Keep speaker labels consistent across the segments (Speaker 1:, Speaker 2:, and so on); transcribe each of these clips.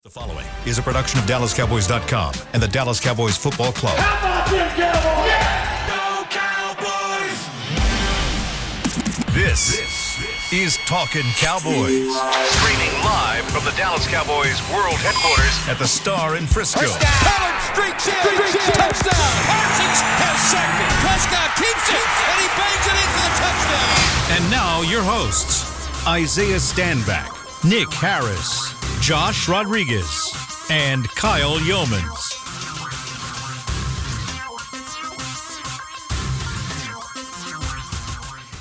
Speaker 1: The following is a production of DallasCowboys.com and the Dallas Cowboys Football Club.
Speaker 2: How about them Cowboys?
Speaker 1: Yeah! Go Cowboys! This is Talkin Cowboys. Streaming live from the Dallas Cowboys World Headquarters at the Star in Frisco.
Speaker 3: Pollard streaks in. Touchdown. Parsons has sacked it. Prescott keeps it, and he bangs it in for the touchdown.
Speaker 1: And now your hosts, Isaiah Stanback, Nick Harris, Josh Rodriguez, and Kyle Yeomans.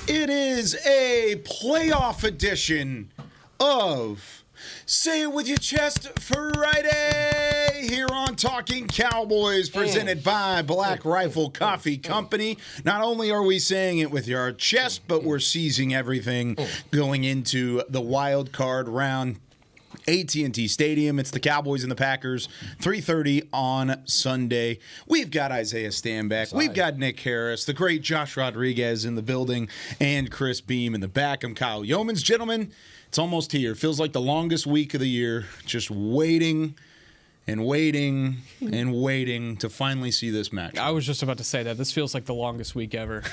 Speaker 4: It is a playoff edition of Say It With Your Chest Friday here on Talking Cowboys, presented by Black Rifle Coffee Company. Not only are we saying it with our chest, but we're seizing everything going into the wild card round. AT&T Stadium. It's the Cowboys and the Packers, 3:30 on Sunday. We've got Isaiah Stanback. We've got Nick Harris, the great Josh Rodriguez in the building, and Chris Beam in the back. I'm Kyle Yeomans. Gentlemen, it's almost here. Feels like the longest week of the year. Just waiting and waiting and waiting to finally see this match.
Speaker 5: I was just about to say that this feels like the longest week ever.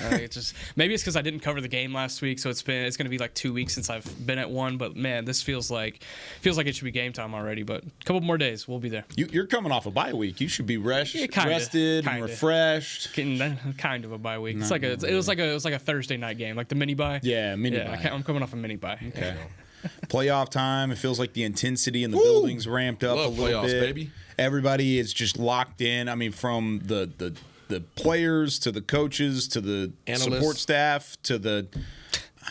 Speaker 5: Maybe it's because I didn't cover the game last week, so it's going to be like 2 weeks since I've been at one. But man, this feels like it should be game time already. But a couple more days, we'll be there.
Speaker 4: You're coming off a bye week. You should be rested and refreshed.
Speaker 5: Kind of a bye week. It's like it was like a Thursday night game, like the mini bye.
Speaker 4: Yeah, mini bye.
Speaker 5: I'm coming off a mini bye.
Speaker 4: Okay. Playoff time. It feels like the intensity in the building's ramped up a little bit. Baby. Everybody is just locked in. I mean, from the players to the coaches to the analysts, support staff to the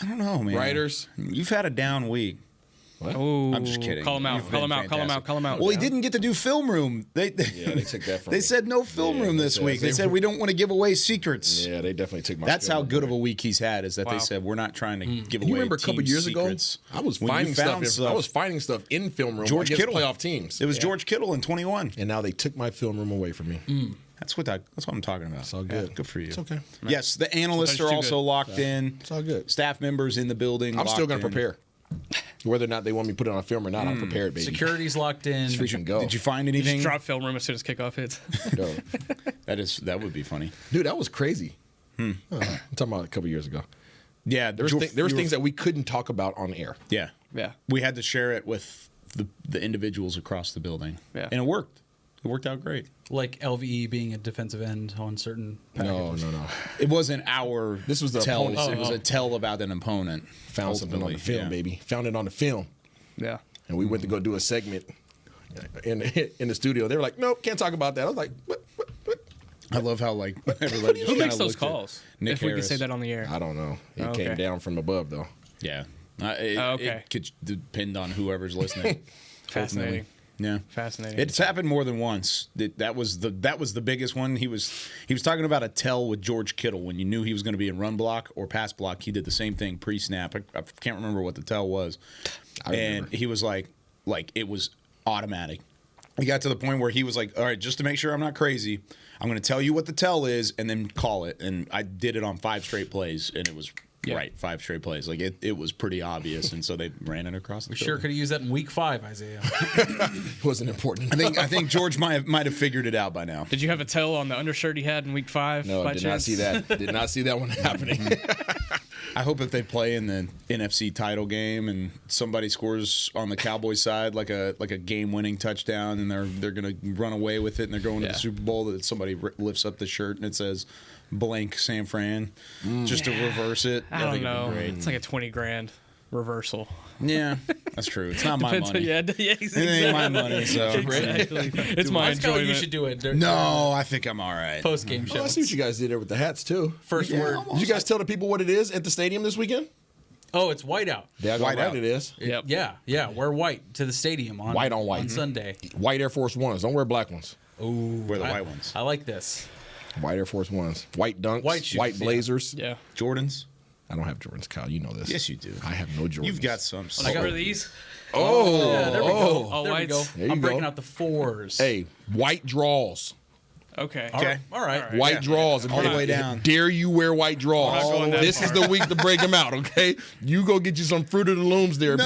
Speaker 4: I don't know, man.
Speaker 6: Writers.
Speaker 4: You've had a down week.
Speaker 5: Ooh,
Speaker 4: I'm just kidding.
Speaker 5: Call him out. Call him out.
Speaker 4: Well, he didn't get to do film room.
Speaker 6: They took that from
Speaker 4: They
Speaker 6: me.
Speaker 4: said no film room this week. They said we don't want to give away secrets.
Speaker 6: Yeah, they definitely took my
Speaker 4: That's how good of a week he's had, is that they said we're not trying to give away.
Speaker 6: You remember a couple years
Speaker 4: secrets.
Speaker 6: ago? I was finding stuff in film room
Speaker 4: George
Speaker 6: against
Speaker 4: Kittle.
Speaker 6: playoff teams.
Speaker 4: It was George Kittle in 21.
Speaker 6: And now they took my film room away from me.
Speaker 4: That's what I'm talking about.
Speaker 6: It's all good.
Speaker 4: Yeah, good for you.
Speaker 6: It's okay.
Speaker 4: Yes, the analysts are also locked in.
Speaker 6: It's all good.
Speaker 4: Staff members in the building.
Speaker 6: I'm still going to prepare. Whether or not they want me to put it on film or not, I'm prepared, baby.
Speaker 7: Security's locked in.
Speaker 6: Let's freaking go.
Speaker 4: Did you find anything?
Speaker 5: Just drop film room as soon as kickoff hits.
Speaker 6: No.
Speaker 4: That would be funny.
Speaker 6: Dude, that was crazy. I'm talking about a couple years ago.
Speaker 4: Yeah.
Speaker 6: There was things that we couldn't talk about on air.
Speaker 4: Yeah.
Speaker 5: Yeah.
Speaker 4: We had to share it with the individuals across the building.
Speaker 5: Yeah.
Speaker 4: And it worked. It worked out great.
Speaker 7: Like LVE being a defensive end on certain packages.
Speaker 6: No.
Speaker 4: It wasn't our
Speaker 6: This was the
Speaker 4: tell.
Speaker 6: opponent.
Speaker 4: It was a tell about an opponent.
Speaker 6: Found something on the film, baby. Found it on the film.
Speaker 5: Yeah.
Speaker 6: And we went to go do a segment in the studio. They were like, nope, can't talk about that. I was like, what?
Speaker 4: I love how everybody just
Speaker 5: Who makes
Speaker 4: kinda
Speaker 5: those
Speaker 4: looked
Speaker 5: calls?
Speaker 4: at Nick
Speaker 5: if we
Speaker 4: Harris.
Speaker 5: could say that on the air.
Speaker 6: I don't know. It
Speaker 5: Okay.
Speaker 6: came down from above, though.
Speaker 4: Yeah.
Speaker 5: Okay.
Speaker 4: It could depend on whoever's listening.
Speaker 5: Fascinating.
Speaker 4: Yeah,
Speaker 5: Fascinating.
Speaker 4: It's happened more than once. That was the biggest one. He was talking about a tell with George Kittle when you knew he was going to be in run block or pass block. He did the same thing pre-snap. I can't remember what the tell was, and he was like it was automatic. He got to the point where he was like, all right, just to make sure I'm not crazy, I'm going to tell you what the tell is and then call it. And I did it on 5 straight plays, and it was. Yeah. Right, 5 straight plays. Like it was pretty obvious, and so they ran it across the
Speaker 7: We
Speaker 4: field.
Speaker 7: sure could have used that in week 5, Isaiah.
Speaker 6: It wasn't important.
Speaker 4: I think George might have figured it out by now.
Speaker 5: Did you have a tell on the undershirt he had in week 5?
Speaker 6: No, I did not see that. Did not see that one happening.
Speaker 4: I hope if they play in the NFC title game and somebody scores on the Cowboys side like a game-winning touchdown, and they're going to run away with it, and they're going to the Super Bowl, that somebody lifts up the shirt and it says blank San Fran, just to reverse it.
Speaker 5: I don't know. It's like a $20,000 reversal.
Speaker 4: Yeah, that's true. It's not my money.
Speaker 5: Exactly.
Speaker 4: It ain't my money, so
Speaker 5: Exactly. It's my
Speaker 7: That's how
Speaker 5: enjoyment.
Speaker 7: you should do it.
Speaker 4: no, I think I'm all right.
Speaker 7: Post-game show.
Speaker 6: I see what you guys did there with the hats, too.
Speaker 7: First word.
Speaker 6: Did you guys tell the people what it is at the stadium this weekend?
Speaker 7: Oh, it's whiteout.
Speaker 6: White
Speaker 4: Whiteout.
Speaker 6: out it is.
Speaker 5: Yep.
Speaker 7: Yeah. Wear white to the stadium on
Speaker 6: White on white.
Speaker 7: on Sunday.
Speaker 6: White Air Force Ones. Don't wear black ones.
Speaker 4: We're the white ones.
Speaker 7: I like this.
Speaker 6: White Air Force Ones. White Dunks.
Speaker 7: White shoes,
Speaker 6: white
Speaker 7: yeah.
Speaker 6: Blazers.
Speaker 5: Yeah.
Speaker 4: Jordans?
Speaker 6: I don't have Jordans, Kyle. You know this.
Speaker 4: Yes, you do.
Speaker 6: I have no Jordans.
Speaker 4: You've got some.
Speaker 5: I got these.
Speaker 6: Oh.
Speaker 7: Yeah, there we go.
Speaker 5: All
Speaker 7: There we
Speaker 5: whites.
Speaker 7: go.
Speaker 6: There you
Speaker 7: I'm breaking
Speaker 6: go.
Speaker 7: out the 4s.
Speaker 6: Hey, white draws.
Speaker 5: Okay.
Speaker 4: Okay.
Speaker 7: All right.
Speaker 6: White draws.
Speaker 4: All the way down.
Speaker 6: Dare you wear white draws.
Speaker 5: We're not going that
Speaker 6: This is
Speaker 5: far.
Speaker 6: the week to break them out, okay? You go get you some Fruit of the Looms there,
Speaker 4: No.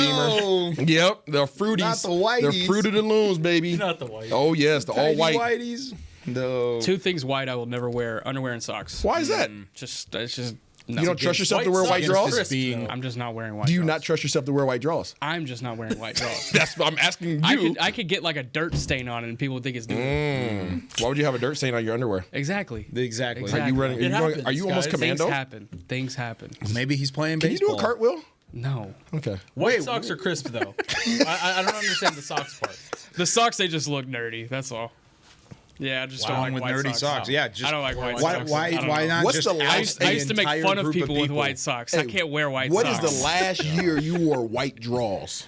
Speaker 6: Beamer. Yep, the Fruities.
Speaker 4: Not the Whiteys.
Speaker 6: They're Fruit of the Looms, baby.
Speaker 7: Not the white.
Speaker 6: Oh, yes, the all
Speaker 4: Tiny
Speaker 6: white.
Speaker 4: Whiteys. No.
Speaker 5: 2 things white I will never wear: underwear and socks.
Speaker 6: Why is that?
Speaker 5: It's just. No.
Speaker 6: You don't trust yourself to wear white
Speaker 7: socks
Speaker 6: draws?
Speaker 7: crisp, though.
Speaker 5: I'm just not wearing white.
Speaker 6: Do you
Speaker 5: draws.
Speaker 6: not trust yourself to wear white draws?
Speaker 5: I'm just not wearing white draws.
Speaker 6: That's what I'm asking you.
Speaker 5: I could get like a dirt stain on it and people would think it's new.
Speaker 6: Why would you have a dirt stain on your underwear?
Speaker 5: Exactly.
Speaker 4: Exactly.
Speaker 6: Are you running?
Speaker 7: It happens,
Speaker 6: Are you almost
Speaker 7: guys.
Speaker 6: commando?
Speaker 5: Things happen.
Speaker 4: Maybe he's playing
Speaker 6: Can you
Speaker 4: baseball.
Speaker 6: do a cartwheel?
Speaker 5: No.
Speaker 6: Okay.
Speaker 7: White socks are crisp though. I don't understand the socks part.
Speaker 5: The socks, they just look nerdy. That's all. Yeah, I just don't like
Speaker 4: with
Speaker 5: white
Speaker 4: nerdy
Speaker 5: socks.
Speaker 4: socks. Yeah, just
Speaker 5: I don't like white
Speaker 4: why,
Speaker 5: socks.
Speaker 4: Why?
Speaker 5: I don't
Speaker 4: Why
Speaker 5: know.
Speaker 4: not?
Speaker 6: What's
Speaker 4: just
Speaker 6: the last-
Speaker 4: oust
Speaker 5: I used to
Speaker 4: the
Speaker 5: make
Speaker 4: entire
Speaker 5: fun of
Speaker 4: group
Speaker 5: people with white socks. I
Speaker 6: Hey,
Speaker 5: can't wear white
Speaker 6: What
Speaker 5: socks.
Speaker 6: is the last year you wore white draws?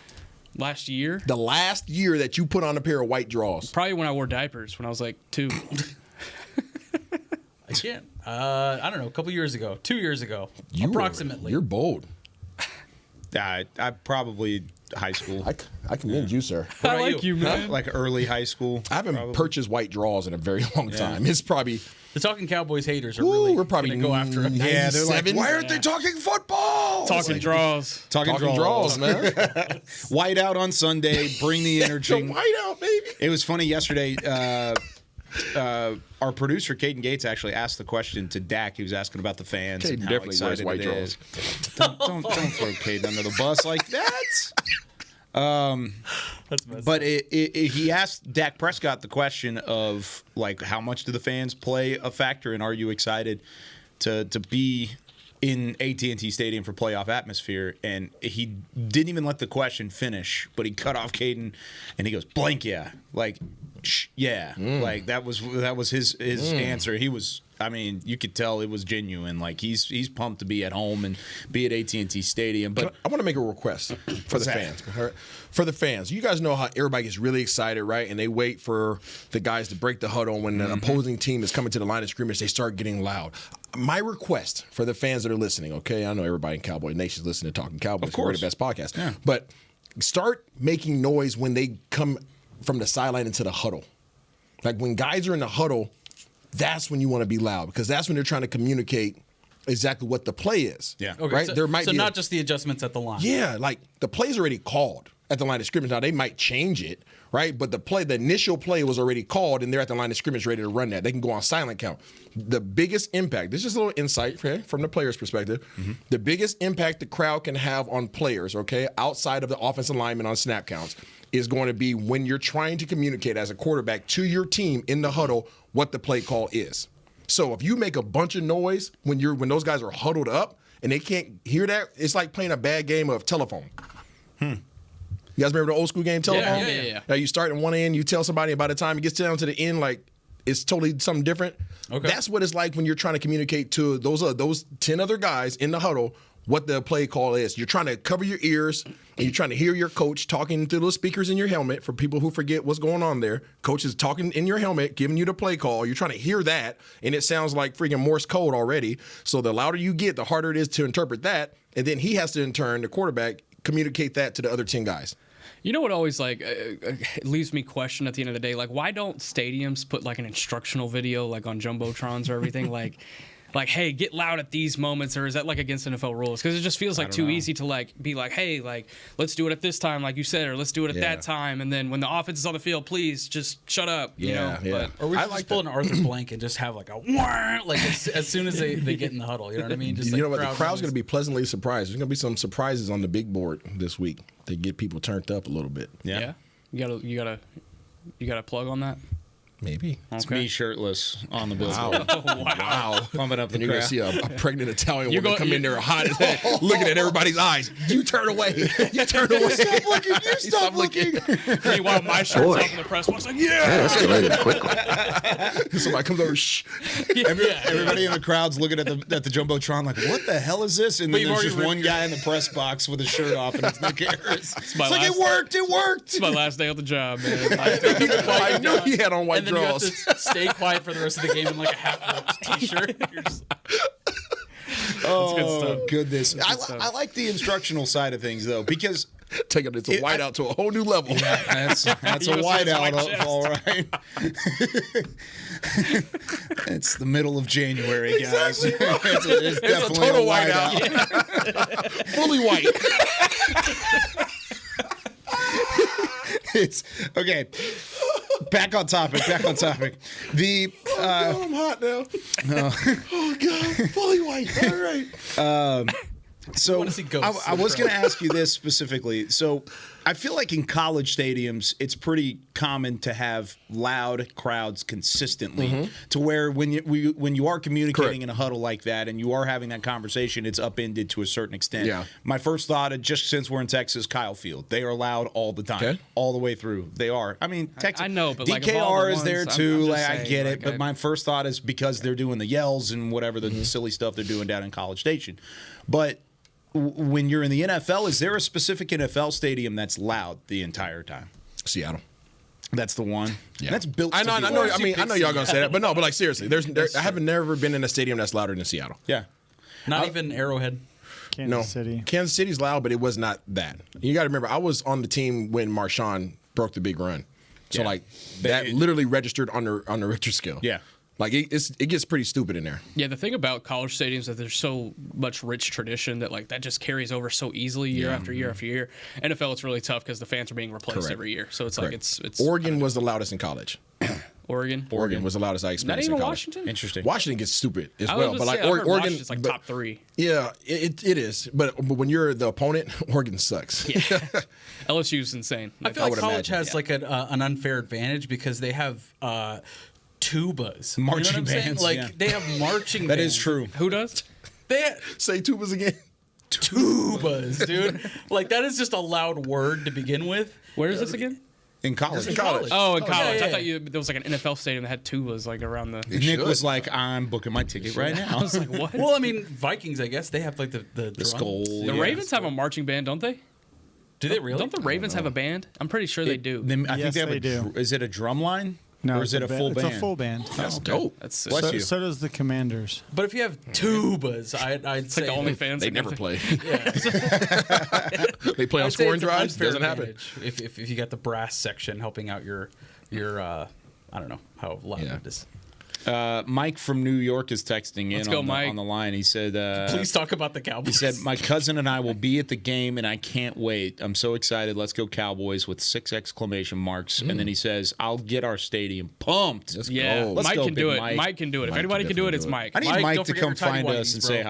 Speaker 5: Last year?
Speaker 6: The last year that you put on a pair of white draws.
Speaker 5: Probably when I wore diapers when I was like 2.
Speaker 7: I can't. I don't know. A couple years ago, 2 years ago, approximately.
Speaker 6: You're bold.
Speaker 4: I probably high school,
Speaker 6: I commend you, sir.
Speaker 5: I
Speaker 7: about
Speaker 5: like
Speaker 7: you?
Speaker 5: you, man.
Speaker 4: like early high school.
Speaker 6: I haven't purchased white draws in a very long time. It's probably
Speaker 7: The Talkin Cowboys haters are
Speaker 6: Ooh,
Speaker 7: really
Speaker 6: we're probably
Speaker 7: gonna go after us.
Speaker 4: Yeah, they're like,
Speaker 6: 97?
Speaker 4: why aren't they talking football?
Speaker 5: Talking draws.
Speaker 4: Talking
Speaker 6: draws, man.
Speaker 4: White out on Sunday. Bring the energy.
Speaker 6: White out, baby.
Speaker 4: It was funny yesterday. Our producer, Caden Gates, actually asked the question to Dak. He was asking about the fans
Speaker 6: Caden
Speaker 4: and how
Speaker 6: definitely
Speaker 4: excited
Speaker 6: wears white
Speaker 4: it is. Don't throw Caden under the bus like that.
Speaker 7: That's messed
Speaker 4: But he asked Dak Prescott the question of, like, how much do the fans play a factor, and are you excited to be in AT&T Stadium for playoff atmosphere? And he didn't even let the question finish, but he cut off Caden, and he goes, blank yeah. Like, yeah. Like, that was his answer. He was, I mean, you could tell it was genuine. Like, he's pumped to be at home and be at AT&T Stadium. But
Speaker 6: I want to make a request for the fans. For the fans, you guys know how everybody gets really excited, right? And they wait for the guys to break the huddle. When an opposing team is coming to the line of scrimmage, they start getting loud. My request for the fans that are listening, okay? I know everybody in Cowboy Nation is listening to Talkin' Cowboys.
Speaker 4: Of course.
Speaker 6: We're the best podcast.
Speaker 4: Yeah.
Speaker 6: But start making noise when they come from the sideline into the huddle. Like, when guys are in the huddle, that's when you want to be loud, because that's when they're trying to communicate exactly what the play is.
Speaker 4: Yeah.
Speaker 7: Okay,
Speaker 6: Right?
Speaker 7: So,
Speaker 6: There might
Speaker 7: so
Speaker 6: be
Speaker 7: not just the adjustments at the line.
Speaker 6: Yeah, like the play's already called at the line of scrimmage. Now, they might change it, right? But the initial play was already called, and they're at the line of scrimmage ready to run that. They can go on silent count. The biggest impact, this is a little insight, okay, from the player's perspective. The biggest impact the crowd can have on players, okay, outside of the offensive lineman on snap counts, is going to be when you're trying to communicate as a quarterback to your team in the huddle what the play call is. So if you make a bunch of noise when those guys are huddled up and they can't hear that, it's like playing a bad game of telephone. You guys remember the old school game telephone?
Speaker 5: Yeah.
Speaker 6: Now you start in one end, you tell somebody, and by the time it gets down to the end, like, it's totally something different.
Speaker 7: Okay.
Speaker 6: That's what it's like when you're trying to communicate to those 10 other guys in the huddle what the play call is. You're trying to cover your ears, and you're trying to hear your coach talking through those speakers in your helmet. For people who forget what's going on there, coach is talking in your helmet, giving you the play call. You're trying to hear that, and it sounds like freaking Morse code already. So the louder you get, the harder it is to interpret that. And then he has to, in turn, the quarterback, communicate that to the other 10 guys.
Speaker 5: You know what always like leaves me question at the end of the day? Like, why don't stadiums put like an instructional video like on jumbotrons or everything? like, hey, get loud at these moments, or is that like against NFL rules? Because it just feels like too easy to like be like, hey, like, let's do it at this time, like you said, or let's do it at that time, and then when the offense is on the field, please just shut up. You know? But
Speaker 7: Or we should just pull an Arthur Blank and just have like a wah, like as soon as they get in the huddle. You know what I mean? Just
Speaker 6: You
Speaker 7: like
Speaker 6: know what? The crowd's
Speaker 7: noise.
Speaker 6: going to be pleasantly surprised. There's going to be some surprises on the big board this week to get people turned up a little bit.
Speaker 5: yeah. You got a plug on that?
Speaker 6: Maybe.
Speaker 4: it's me shirtless on the billboard.
Speaker 6: Wow.
Speaker 4: Pumping up the
Speaker 6: And you're going
Speaker 4: crowd.
Speaker 6: to see a pregnant Italian woman
Speaker 5: go-
Speaker 6: come in there hot as hell, looking at everybody's eyes. You turn away. You turn away.
Speaker 4: Stop looking. You stop looking.
Speaker 5: Meanwhile, my shirt's off in the press box, like, yeah.
Speaker 2: Escalated quickly.
Speaker 6: Somebody comes over. Shh.
Speaker 4: Everybody in the crowd's looking at the jumbotron like, what the hell is this? And then
Speaker 5: you've
Speaker 4: there's
Speaker 5: already
Speaker 4: just one guy in the press box with his shirt off, and it's Nick Harris. It's
Speaker 5: my
Speaker 4: like,
Speaker 5: last-
Speaker 4: it worked.
Speaker 5: It's my last day on the job, man.
Speaker 6: I knew he had on white
Speaker 7: And then you have
Speaker 6: draws.
Speaker 7: to stay quiet for the rest of the game in like a half-ripped t-shirt. You're just,
Speaker 4: Oh,
Speaker 5: stuff.
Speaker 4: goodness. I like the instructional side of things, though, because
Speaker 6: Taking it to whiteout to a whole new level.
Speaker 4: That's a whiteout, all right. It's the middle of January, guys. It's definitely
Speaker 6: total
Speaker 4: a whiteout.
Speaker 6: Fully white.
Speaker 4: It's okay. Back on topic. The
Speaker 6: I'm hot now. Oh God, fully white. All right.
Speaker 4: So
Speaker 7: wanna see ghosts.
Speaker 4: I was going to ask you this specifically. So I feel like in college stadiums, it's pretty common to have loud crowds consistently, to where when you are communicating
Speaker 6: Correct.
Speaker 4: in a huddle like that and you are having that conversation, it's upended to a certain extent.
Speaker 6: Yeah.
Speaker 4: My first thought, just since we're in Texas, Kyle Field, they are loud all the time,
Speaker 6: Okay.
Speaker 4: all the way through. They are. I mean, Texas.
Speaker 5: I know, but like, of
Speaker 4: DKR
Speaker 5: all the
Speaker 4: is there
Speaker 5: ones,
Speaker 4: too.
Speaker 5: I'm just
Speaker 4: like, I
Speaker 5: saying,
Speaker 4: get it,
Speaker 5: like,
Speaker 4: but my first thought is because they're doing the yells and whatever the silly stuff they're doing down in College Station, but. When you're in the NFL, is there a specific NFL stadium that's loud the entire time?
Speaker 6: Seattle.
Speaker 4: That's the one.
Speaker 6: Yeah.
Speaker 4: That's built.
Speaker 6: I know.
Speaker 4: To be
Speaker 6: I know.
Speaker 4: loud.
Speaker 6: I mean, I know y'all gonna say that, but no. But like seriously, I haven't never been in a stadium that's louder than Seattle.
Speaker 4: Yeah.
Speaker 7: Not even Arrowhead.
Speaker 6: No, Kansas City's loud, but it was not that. You got to remember, I was on the team when Marshawn broke the big run, so
Speaker 4: Yeah.
Speaker 6: like that literally registered on the Richter scale.
Speaker 4: Yeah.
Speaker 6: Like it gets pretty stupid in there.
Speaker 5: Yeah, the thing about college stadiums is that there's so much rich tradition that like that just carries over so easily year after year after year. NFL, it's really tough because the fans are being replaced
Speaker 6: Correct.
Speaker 5: every year. So it's like it's
Speaker 6: Oregon was the loudest in college.
Speaker 5: Oregon.
Speaker 6: Oregon was the loudest I
Speaker 5: Not
Speaker 6: experienced
Speaker 5: even
Speaker 6: in college.
Speaker 5: Washington.
Speaker 4: Interesting.
Speaker 6: Washington gets stupid as
Speaker 5: I
Speaker 6: well,
Speaker 5: was
Speaker 6: but
Speaker 5: gonna
Speaker 6: like
Speaker 5: say, I've heard
Speaker 6: Oregon
Speaker 5: Washington's like
Speaker 6: but-
Speaker 5: top 3.
Speaker 6: Yeah, it is. But when you're the opponent, Oregon sucks.
Speaker 5: LSU's insane.
Speaker 7: I feel like
Speaker 6: would
Speaker 7: college
Speaker 6: imagine,
Speaker 7: has like an unfair advantage because they have tubas,
Speaker 4: Marching
Speaker 7: you know what I'm saying?
Speaker 4: bands,
Speaker 7: Like
Speaker 4: yeah.
Speaker 7: they have marching.
Speaker 4: That
Speaker 7: bands.
Speaker 4: is true.
Speaker 5: Who does?
Speaker 7: They
Speaker 6: Say tubas again.
Speaker 7: tubas, dude. Like that is just a loud word to begin with.
Speaker 5: Where is this again?
Speaker 4: In college.
Speaker 6: In college.
Speaker 5: Oh, in college.
Speaker 7: yeah,
Speaker 5: I thought
Speaker 7: yeah.
Speaker 5: there was like an NFL stadium that had tubas like around the.
Speaker 4: Nick
Speaker 6: should.
Speaker 4: was like, "I'm booking my ticket right
Speaker 5: I
Speaker 4: now."
Speaker 5: was like, what?
Speaker 7: Well, I mean, Vikings. I guess they have like the drum.
Speaker 4: skull.
Speaker 5: the Ravens have a marching band, don't they?
Speaker 7: Do they really?
Speaker 5: Don't the Ravens have a band? I'm pretty sure they do.
Speaker 4: I
Speaker 2: Yes,
Speaker 4: think they have
Speaker 2: they do.
Speaker 4: Is it a drum line?
Speaker 2: No,
Speaker 4: or is it a full band?
Speaker 2: It's a full band.
Speaker 6: That's dope.
Speaker 5: That's
Speaker 4: Bless
Speaker 2: So,
Speaker 4: you.
Speaker 2: so does the Commanders.
Speaker 7: But if you have tubas, I'd
Speaker 5: it's
Speaker 7: say
Speaker 5: like the only fans.
Speaker 6: They
Speaker 5: that
Speaker 6: never
Speaker 5: get
Speaker 6: play.
Speaker 7: Yeah.
Speaker 6: They play on
Speaker 7: I'd say
Speaker 6: scoring
Speaker 7: it's an
Speaker 6: drives.
Speaker 7: unfair
Speaker 6: Doesn't happen.
Speaker 7: advantage if you got the brass section helping out your I don't know how loud
Speaker 6: Yeah.
Speaker 7: it is.
Speaker 4: Mike from New York is texting
Speaker 5: Let's
Speaker 4: in
Speaker 5: go,
Speaker 4: on
Speaker 5: Mike.
Speaker 4: the line. He said,
Speaker 7: Please talk about the Cowboys.
Speaker 4: He said, "My cousin and I will be at the game, and I can't wait. I'm so excited. Let's go Cowboys!" with 6 exclamation marks. And then he says, "I'll get our stadium pumped."
Speaker 5: Yeah,
Speaker 6: go.
Speaker 4: Let's
Speaker 5: Mike
Speaker 4: go,
Speaker 5: can do
Speaker 4: big
Speaker 5: it.
Speaker 4: Mike.
Speaker 5: Mike can do it. If
Speaker 6: Mike
Speaker 5: anybody
Speaker 6: can
Speaker 5: can do it,
Speaker 6: definitely
Speaker 5: it's
Speaker 6: do it.
Speaker 5: Mike.
Speaker 4: I need
Speaker 7: Mike,
Speaker 4: Mike
Speaker 7: don't
Speaker 4: to
Speaker 7: forget
Speaker 4: come
Speaker 7: your tidy
Speaker 4: find us
Speaker 7: whities,
Speaker 4: and
Speaker 7: bro.
Speaker 4: say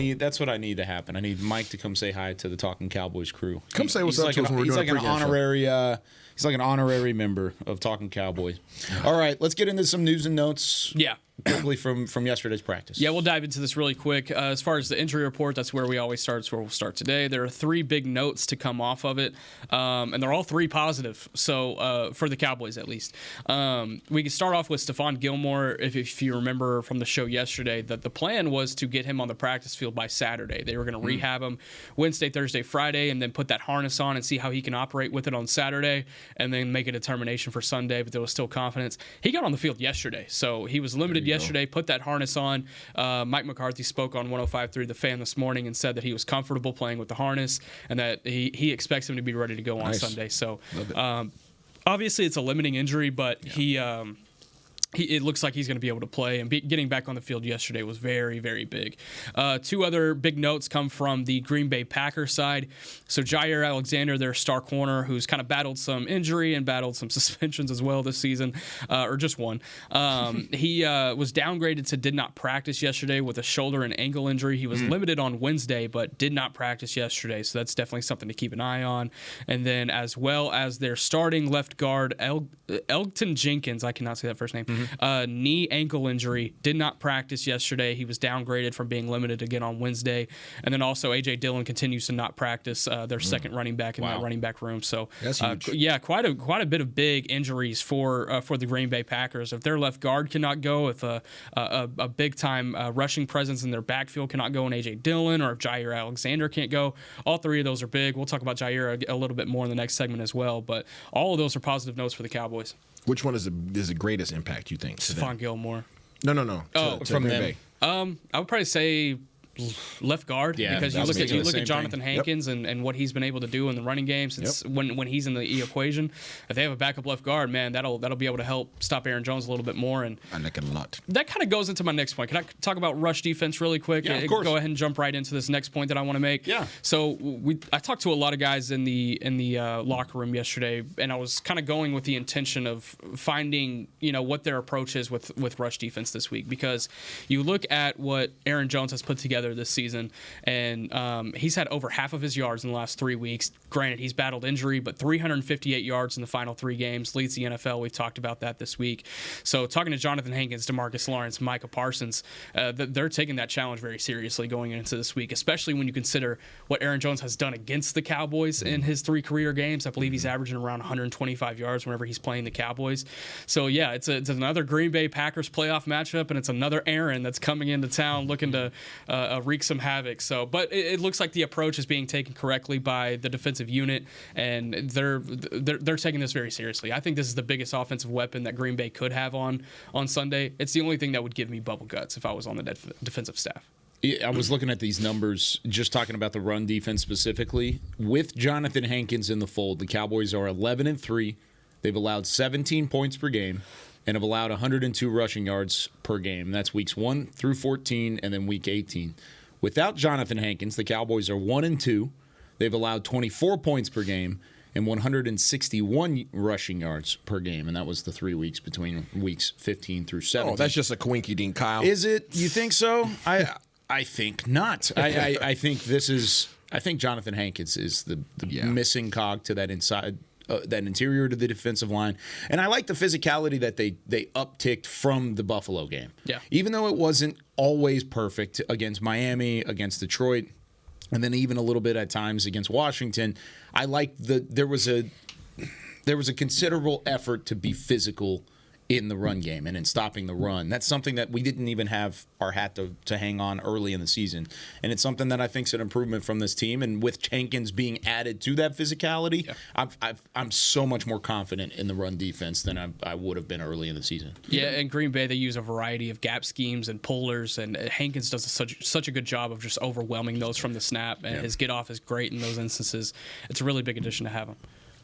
Speaker 4: hi. That's what I need to happen. I need Mike to come say hi to the Talkin Cowboys crew.
Speaker 6: Come say what's
Speaker 4: He's
Speaker 6: up
Speaker 4: like
Speaker 6: to us when we're
Speaker 4: he's
Speaker 6: doing
Speaker 4: like
Speaker 6: a
Speaker 4: an
Speaker 6: pregame show.
Speaker 4: honorary. He's like an honorary member of Talkin Cowboys. All right, let's get into some news and notes.
Speaker 5: Yeah.
Speaker 4: Quickly from yesterday's practice.
Speaker 5: Yeah, we'll dive into this really quick. As far as the injury report, that's where we always start. That's where we'll start today. There are 3 big notes to come off of it, and they're all 3 positive. So for the Cowboys, at least, we can start off with Stephon Gilmore. If you remember from the show yesterday, that the plan was to get him on the practice field by Saturday. They were going to rehab him Wednesday, Thursday, Friday, and then put that harness on and see how he can operate with it on Saturday, and then make a determination for Sunday. But there was still confidence. He got on the field yesterday, so he was limited yesterday. Put that harness on. Mike McCarthy spoke on 105.3 The Fan this morning and said that he was comfortable playing with the harness and that he expects him to be ready to go on
Speaker 6: Nice.
Speaker 5: Sunday. So obviously it's a limiting injury, but it looks like he's going to be able to play, and getting back on the field yesterday was very, very big. 2 other big notes come from the Green Bay Packers side. So Jair Alexander, their star corner, who's kind of battled some injury and battled some suspensions as well this season, or just one. He was downgraded to did not practice yesterday with a shoulder and ankle injury. He was limited on Wednesday, but did not practice yesterday. So that's definitely something to keep an eye on. And then as well as their starting left guard, Elgton Jenkins, I cannot say that first name, knee ankle injury, did not practice yesterday. He was downgraded from being limited again on Wednesday. And then also A.J. Dillon continues to not practice, their second running back in that running back room. So
Speaker 6: That's huge.
Speaker 5: yeah, quite a bit of big injuries for the Green Bay Packers. If their left guard cannot go, if a big time rushing presence in their backfield cannot go, and A.J. Dillon, or if Jair Alexander can't go, all 3 of those are big. We'll talk about Jair a little bit more in the next segment as well. But all of those are positive notes for the Cowboys.
Speaker 6: Which one is the greatest impact you think? to them?
Speaker 5: Stephon Gilmore.
Speaker 6: No.
Speaker 5: Oh,
Speaker 6: to
Speaker 4: from
Speaker 6: Green
Speaker 4: them.
Speaker 6: Bay.
Speaker 5: I would probably say left guard,
Speaker 4: Yeah,
Speaker 5: because
Speaker 4: that's
Speaker 5: you
Speaker 4: me
Speaker 5: look
Speaker 4: too.
Speaker 5: at Jonathan Hankins and what he's been able to do in the running game since when he's in the equation. If they have a backup left guard, man, that'll be able to help stop Aaron Jones a little bit more. And
Speaker 2: I like it a lot.
Speaker 5: that kind of goes into my next point. Can I talk about rush defense really quick?
Speaker 4: Yeah, of course.
Speaker 5: Go ahead and jump right into this next point that I want to make.
Speaker 4: Yeah.
Speaker 5: So I talked to a lot of guys in the locker room yesterday, and I was kind of going with the intention of finding what their approach is with rush defense this week, because you look at what Aaron Jones has put together this season, and he's had over half of his yards in the last 3 weeks. Granted, he's battled injury, but 358 yards in the final 3 games, leads the NFL. We've talked about that this week. So talking to Jonathan Hankins, DeMarcus Lawrence, Micah Parsons, they're taking that challenge very seriously going into this week, especially when you consider what Aaron Jones has done against the Cowboys in his 3 career games. I believe he's averaging around 125 yards whenever he's playing the Cowboys. So yeah, it's another Green Bay Packers playoff matchup, and it's another Aaron that's coming into town looking to wreak some havoc. So, but it looks like the approach is being taken correctly by the defensive unit, and they're taking this very seriously. I think this is the biggest offensive weapon that Green Bay could have on Sunday. It's the only thing that would give me bubble guts if I was on the defensive staff.
Speaker 4: I was looking at these numbers, just talking about the run defense specifically. With Jonathan Hankins in the fold, the Cowboys are 11-3. They've allowed 17 points per game and have allowed 102 rushing yards per game. That's weeks 1 through 14 and then week 18. Without Jonathan Hankins, the Cowboys are 1-2. They've allowed 24 points per game and 161 rushing yards per game, and that was the 3 weeks between weeks 15 through 17.
Speaker 6: Oh, that's just a coinky dink, Kyle.
Speaker 4: Is it? You think so? I think not. I think Jonathan Hankins is the missing cog to that inside. That interior to the defensive line. And I like the physicality that they upticked from the Buffalo game.
Speaker 5: Yeah.
Speaker 4: Even though it wasn't always perfect against Miami, against Detroit, and then even a little bit at times against Washington, I like there was a considerable effort to be physical in the run game and in stopping the run. That's something that we didn't even have our hat to hang on early in the season. And it's something that I think is an improvement from this team. And with Hankins being added to that physicality, I'm so much more confident in the run defense than I would have been early in the season.
Speaker 5: Yeah, in Green Bay, they use a variety of gap schemes and pullers, and Hankins does such a good job of just overwhelming those from the snap, and his get off is great in those instances. It's a really big addition to have him.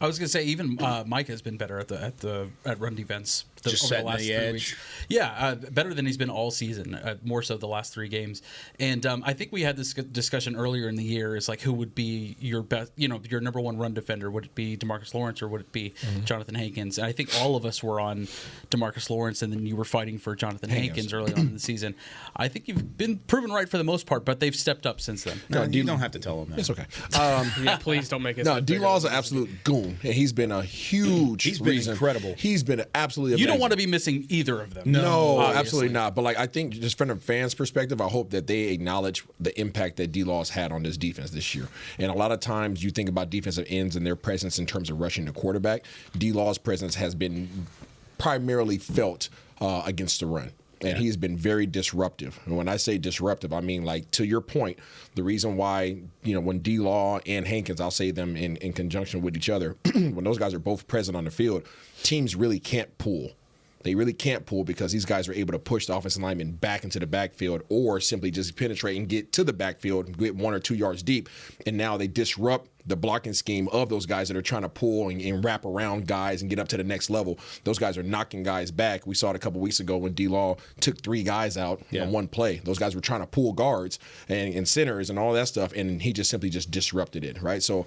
Speaker 7: I was gonna say even Mike has been better at run defense
Speaker 4: Just
Speaker 7: over the
Speaker 4: setting
Speaker 7: last
Speaker 4: the
Speaker 7: 3
Speaker 4: edge.
Speaker 7: weeks. Yeah, better than he's been all season. More so the last 3 games. And I think we had this discussion earlier in the year. Is like, who would be your best? Your number 1 run defender? Would it be DeMarcus Lawrence or would it be Jonathan Hankins? And I think all of us were on DeMarcus Lawrence, and then you were fighting for Jonathan Hankins early on in the season. I think you've been proven right for the most part, but they've stepped up since then.
Speaker 4: No, you don't have to tell them that.
Speaker 6: It's okay.
Speaker 5: Yeah, please don't make it.
Speaker 6: No, D-Law's an absolute goon, and he's been a huge
Speaker 4: He's been
Speaker 6: reason.
Speaker 4: incredible.
Speaker 6: He's been absolutely amazing.
Speaker 7: You don't want to be missing either of them.
Speaker 6: No,
Speaker 7: obviously.
Speaker 6: absolutely not. But I think just from a fan's perspective, I hope that they acknowledge the impact that D-Law's had on this defense this year. And a lot of times you think about defensive ends and their presence in terms of rushing the quarterback. D-Law's presence has been primarily felt against the run. And he's been very disruptive. And when I say disruptive, I mean, to your point, the reason why, when D-Law and Hankins, I'll say them in conjunction with each other, when those guys are both present on the field, teams really can't pull. They really can't pull because these guys are able to push the offensive lineman back into the backfield or simply just penetrate and get to the backfield and get 1 or 2 yards deep. And now they disrupt the blocking scheme of those guys that are trying to pull and wrap around guys and get up to the next level. Those guys are knocking guys back. We saw it a couple weeks ago when D-Law took 3 guys out on one play. Those guys were trying to pull guards and centers and all that stuff, and he just simply just disrupted it, right? So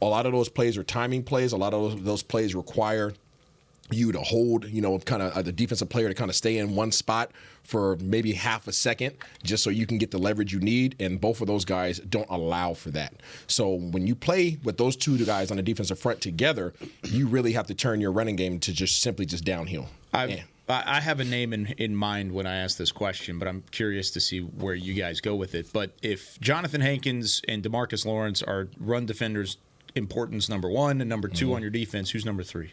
Speaker 6: a lot of those plays are timing plays. A lot of those plays require you to hold, kind of the defensive player to kind of stay in one spot for maybe half a second just so you can get the leverage you need, and both of those guys don't allow for that. So when you play with those 2 guys on the defensive front together, you really have to turn your running game to just simply downhill.
Speaker 4: I have a name in mind when I ask this question, but I'm curious to see where you guys go with it. But if Jonathan Hankins and DeMarcus Lawrence are run defenders, importance number 1 and number 2 on your defense, who's number 3?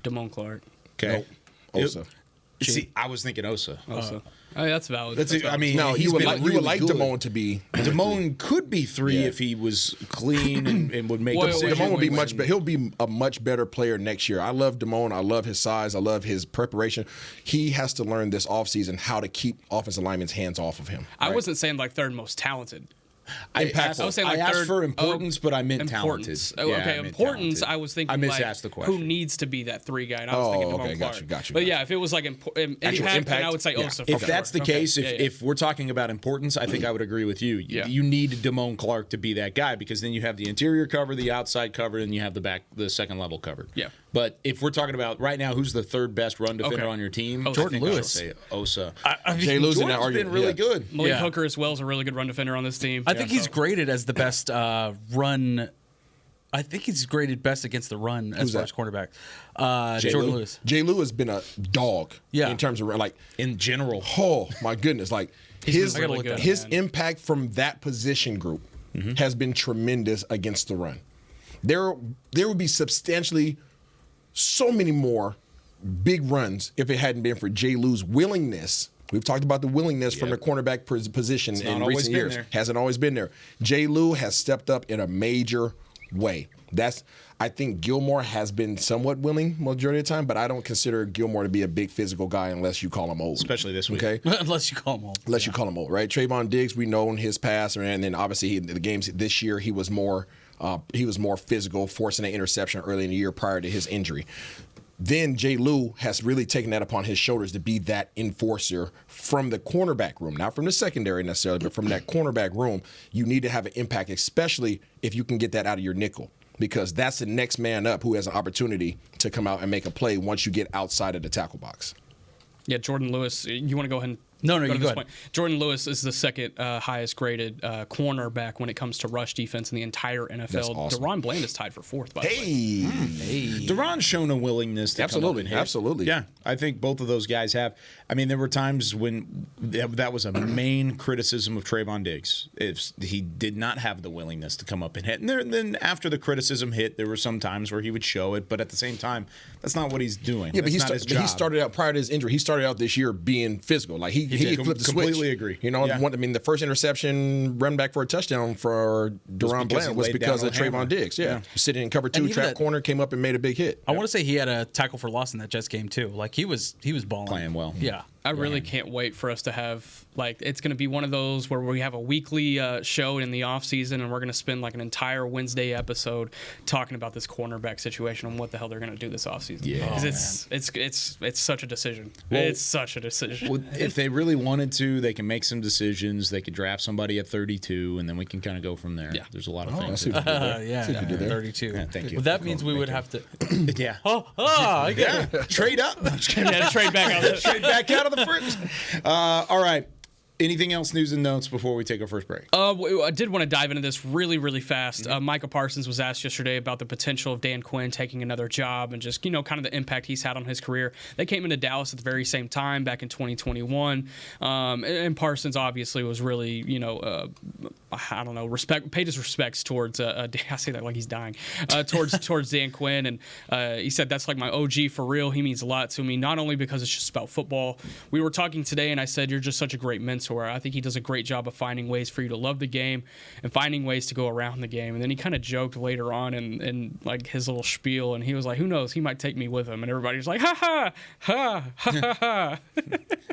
Speaker 5: Damone Clark.
Speaker 4: Okay.
Speaker 6: Nope. Osa.
Speaker 4: See, I was thinking Osa.
Speaker 5: Oh, yeah, that's valid.
Speaker 4: I mean,
Speaker 6: No,
Speaker 4: he's
Speaker 6: you would
Speaker 4: been
Speaker 6: like,
Speaker 4: really
Speaker 6: you would like
Speaker 4: good.
Speaker 6: Damone to be.
Speaker 4: Damone could be 3
Speaker 6: Yeah.
Speaker 4: if he was clean and would make
Speaker 5: Well,
Speaker 4: decisions.
Speaker 6: Damone would be much
Speaker 4: when-
Speaker 6: better. He'll be a much better player next year. I love Damone. I love his size. I love his preparation. He has to learn this offseason how to keep offensive linemen's hands off of him.
Speaker 5: I wasn't saying like third most talented.
Speaker 4: I
Speaker 6: Impactful.
Speaker 4: asked,
Speaker 5: I was saying like
Speaker 4: I asked
Speaker 5: third,
Speaker 4: for importance, but I meant
Speaker 5: importance.
Speaker 4: talented.
Speaker 5: Oh,
Speaker 4: Yeah,
Speaker 5: okay,
Speaker 4: I meant
Speaker 5: importance.
Speaker 4: talented.
Speaker 5: I was thinking
Speaker 4: I
Speaker 5: like
Speaker 4: misasked the question.
Speaker 5: who needs to be that 3 guy. And I was thinking Damone
Speaker 6: okay,
Speaker 5: Clark.
Speaker 6: got you.
Speaker 5: But yeah, if it was like impact, then I would say Osa.
Speaker 4: If
Speaker 5: for
Speaker 4: that's
Speaker 5: sure.
Speaker 4: the case,
Speaker 5: Okay.
Speaker 4: if we're talking about importance, I think I would agree with you.
Speaker 5: Yeah.
Speaker 4: You need Damone Clark to be that guy because then you have the interior cover, the outside cover, and you have the second level covered.
Speaker 5: Yeah.
Speaker 4: But if we're talking about right now, who's the third best run defender
Speaker 5: Okay.
Speaker 4: on your team?
Speaker 5: Osa.
Speaker 7: Jordan
Speaker 4: I think I would
Speaker 7: Lewis.
Speaker 4: say Osa.
Speaker 6: Jay Lewis in that
Speaker 4: Jordan's
Speaker 6: argument.
Speaker 4: been really
Speaker 6: yeah.
Speaker 4: good.
Speaker 5: Malik
Speaker 7: Yeah.
Speaker 5: Hooker as well is a really good run defender on this team.
Speaker 7: I think he's graded as the best run. I think he's graded best against the run as
Speaker 6: Who's
Speaker 7: far
Speaker 6: that?
Speaker 7: as quarterback.
Speaker 6: Jay
Speaker 7: Jordan
Speaker 6: Lou-
Speaker 7: Lewis.
Speaker 6: Jay Lou has been a dog
Speaker 7: Yeah.
Speaker 6: in terms of like,
Speaker 4: In general.
Speaker 6: oh my goodness, like his
Speaker 5: really good,
Speaker 6: his
Speaker 5: man.
Speaker 6: impact from that position group has been tremendous against the run. There would be substantially so many more big runs if it hadn't been for Jay Lou's willingness. We've talked about the willingness from the cornerback position in
Speaker 4: not always
Speaker 6: recent
Speaker 4: been
Speaker 6: years.
Speaker 4: there.
Speaker 6: Hasn't always been there. Jay Lou has stepped up in a major way. I think Gilmore has been somewhat willing majority of the time, but I don't consider Gilmore to be a big physical guy unless you call him old.
Speaker 4: Especially this week.
Speaker 6: Okay?
Speaker 7: Unless you call him old.
Speaker 6: Unless you call him old, right? Trayvon Diggs, we know in his past, and then obviously the games this year he was more physical, forcing an interception early in the year prior to his injury. Then Jay Lou has really taken that upon his shoulders to be that enforcer from the cornerback room, not from the secondary necessarily, but from that cornerback room. You need to have an impact, especially if you can get that out of your nickel, because that's the next man up who has an opportunity to come out and make a play once you get outside of the tackle box.
Speaker 5: Yeah, Jordan Lewis. You want to go ahead and
Speaker 7: No,
Speaker 5: go
Speaker 7: you
Speaker 5: to
Speaker 7: go
Speaker 5: this
Speaker 7: ahead.
Speaker 5: point? Jordan Lewis is the second highest graded cornerback when it comes to rush defense in the entire NFL.
Speaker 6: That's awesome.
Speaker 5: DeRon Bland is tied for 4th, by the way.
Speaker 6: Hey,
Speaker 4: Duron's shown a willingness to come up and hit.
Speaker 6: Absolutely.
Speaker 4: Yeah, I think both of those guys have. I mean, there were times when that was a main criticism of Trayvon Diggs. If he did not have the willingness to come up and hit. And then after the criticism hit, there were some times where he would show it, but at the same time, that's not what he's doing.
Speaker 6: Yeah, but
Speaker 4: That's not his job.
Speaker 6: he started out prior to his injury. He started out this year being physical. Like he
Speaker 4: did.
Speaker 6: flipped the switch.
Speaker 4: Completely agree.
Speaker 6: You know,
Speaker 4: Yeah.
Speaker 6: the first interception run back for a touchdown for DeRon
Speaker 4: because he
Speaker 6: Bland was
Speaker 4: laid
Speaker 6: because
Speaker 4: down
Speaker 6: of
Speaker 4: a hammer.
Speaker 6: Trayvon Diggs. Yeah.
Speaker 4: Yeah.
Speaker 6: Sitting in cover 2,
Speaker 7: even
Speaker 6: trap
Speaker 7: that-
Speaker 6: corner, came up and made a big hit.
Speaker 7: I want to say he had a tackle for loss in that Jets game too. Like he was balling,
Speaker 4: Playing well.
Speaker 7: Yeah.
Speaker 5: I really can't wait for us to have, like, it's going to be one of those where we have a weekly show in the offseason and we're going to spend like an entire Wednesday episode talking about this cornerback situation and what the hell they're going to do this offseason.
Speaker 4: Yeah.
Speaker 5: 'Cause it's such a decision. It's such a decision.
Speaker 4: Well, if they really wanted to, they can make some decisions. They could draft somebody at 32, and then we can kind of go from there.
Speaker 5: Yeah.
Speaker 4: There's a lot of
Speaker 6: I
Speaker 4: things.
Speaker 6: see what you did there.
Speaker 7: Yeah,
Speaker 6: See what you did there.
Speaker 7: 32.
Speaker 4: Yeah, thank you.
Speaker 7: But that means we would have to.
Speaker 4: Yeah.
Speaker 7: I get it.
Speaker 4: Trade up.
Speaker 5: Yeah, trade back out.
Speaker 4: Trade back out of the first. All right. Anything else, news and notes, before we take our first break?
Speaker 5: I did want to dive into this really, really fast. Micah Parsons was asked yesterday about the potential of Dan Quinn taking another job and just, kind of the impact he's had on his career. They came into Dallas at the very same time back in 2021. And Parsons obviously was really, I don't know, paid his respects towards, I say that like he's dying, towards Dan Quinn. And he said, that's like my OG for real. He means a lot to me, not only because it's just about football. We were talking today and I said, you're just such a great mentor. I think he does a great job of finding ways for you to love the game and finding ways to go around the game. And then he kind of joked later on in like his little spiel, and he was like, who knows, he might take me with him. And everybody's like, ha ha, ha, ha, ha, ha.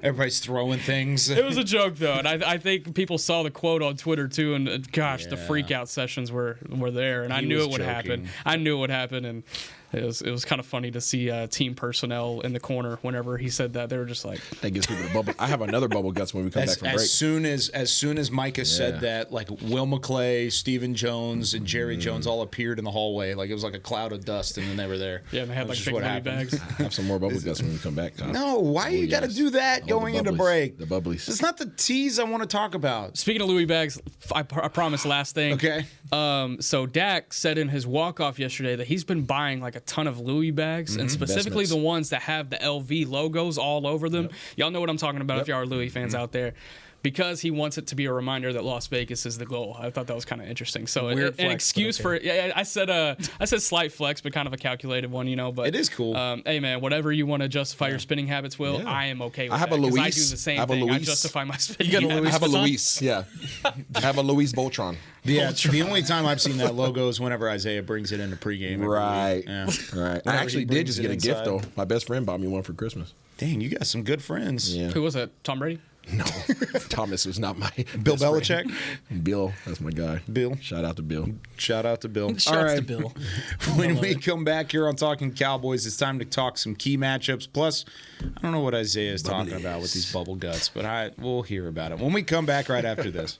Speaker 4: Everybody's throwing things.
Speaker 5: It was a joke, though, and I think people saw the quote on Twitter, too, and gosh, the
Speaker 4: Yeah.
Speaker 5: freak out sessions were there, and I
Speaker 4: He
Speaker 5: knew
Speaker 4: was
Speaker 5: it would happen.
Speaker 4: joking.
Speaker 5: I knew it would happen, and it was kind of funny to see team personnel in the corner whenever he said that. They were just like,
Speaker 6: That gives people the bubble. I have another bubble guts when we come back from break.
Speaker 4: As soon as Micah said that, like Will McClay, Stephen Jones, and Jerry Jones all appeared in the hallway. Like it was like a cloud of dust, and then they were there.
Speaker 5: yeah, and they had
Speaker 4: That's
Speaker 5: like
Speaker 4: just
Speaker 5: big
Speaker 4: what
Speaker 5: money
Speaker 4: happened.
Speaker 5: bags.
Speaker 6: I have some more bubble guts when we come back. Kyle.
Speaker 4: No, why you got to
Speaker 6: yes.
Speaker 4: do that
Speaker 6: Oh, the
Speaker 4: going into
Speaker 6: bubblies.
Speaker 4: break?
Speaker 6: The bubblies.
Speaker 4: It's not the tease I want to talk about.
Speaker 5: Speaking of Louis bags, I promise last thing.
Speaker 4: Okay.
Speaker 5: So Dak said in his walk-off yesterday that he's been buying like a ton of Louis bags, and specifically
Speaker 6: Investments.
Speaker 5: the ones that have the LV logos all over them. Y'all know what I'm talking about if y'all are Louis fans out there. because he wants it to be a reminder that Las Vegas is the goal. I thought that was kind of interesting. So
Speaker 7: Weird
Speaker 5: an
Speaker 7: flex,
Speaker 5: excuse
Speaker 7: but
Speaker 5: for
Speaker 7: okay.
Speaker 5: I said slight flex, but kind of a calculated one, But
Speaker 4: It is cool.
Speaker 5: Hey man, whatever you want to justify your spinning habits, Will, I am okay with
Speaker 6: I have
Speaker 5: that.
Speaker 6: a
Speaker 5: 'Cause I
Speaker 6: Luis.
Speaker 5: do the same
Speaker 6: I have a
Speaker 5: thing. I
Speaker 6: Luis.
Speaker 5: justify my spinning.
Speaker 7: You got a
Speaker 5: habits.
Speaker 7: Luis
Speaker 6: I have a
Speaker 7: Vuitton?
Speaker 6: Luis, yeah. I have a Luis Voltron.
Speaker 4: Yeah, the only time I've seen that logo is whenever Isaiah brings it into pregame. every
Speaker 6: Right.
Speaker 4: week. Yeah.
Speaker 6: Right. I
Speaker 4: Whenever
Speaker 6: actually
Speaker 4: he
Speaker 6: did
Speaker 4: brings
Speaker 6: just
Speaker 4: it
Speaker 6: get a gift,
Speaker 4: inside.
Speaker 6: though. My best friend bought me one for Christmas.
Speaker 4: Dang, you got some good friends.
Speaker 6: Yeah.
Speaker 5: Who was that? Tom Brady?
Speaker 6: No, Thomas was not my
Speaker 4: Bill
Speaker 6: best
Speaker 4: Belichick?
Speaker 6: friend. Bill, that's my guy.
Speaker 4: Bill.
Speaker 6: Shout out to Bill.
Speaker 4: Shout out to Bill.
Speaker 7: Shouts
Speaker 4: All right.
Speaker 7: to Bill.
Speaker 4: When we come back here on Talking Cowboys, it's time to talk some key matchups. Plus, I don't know what Isaiah is talking about with these bubble guts, but we'll hear about it when we come back right after this.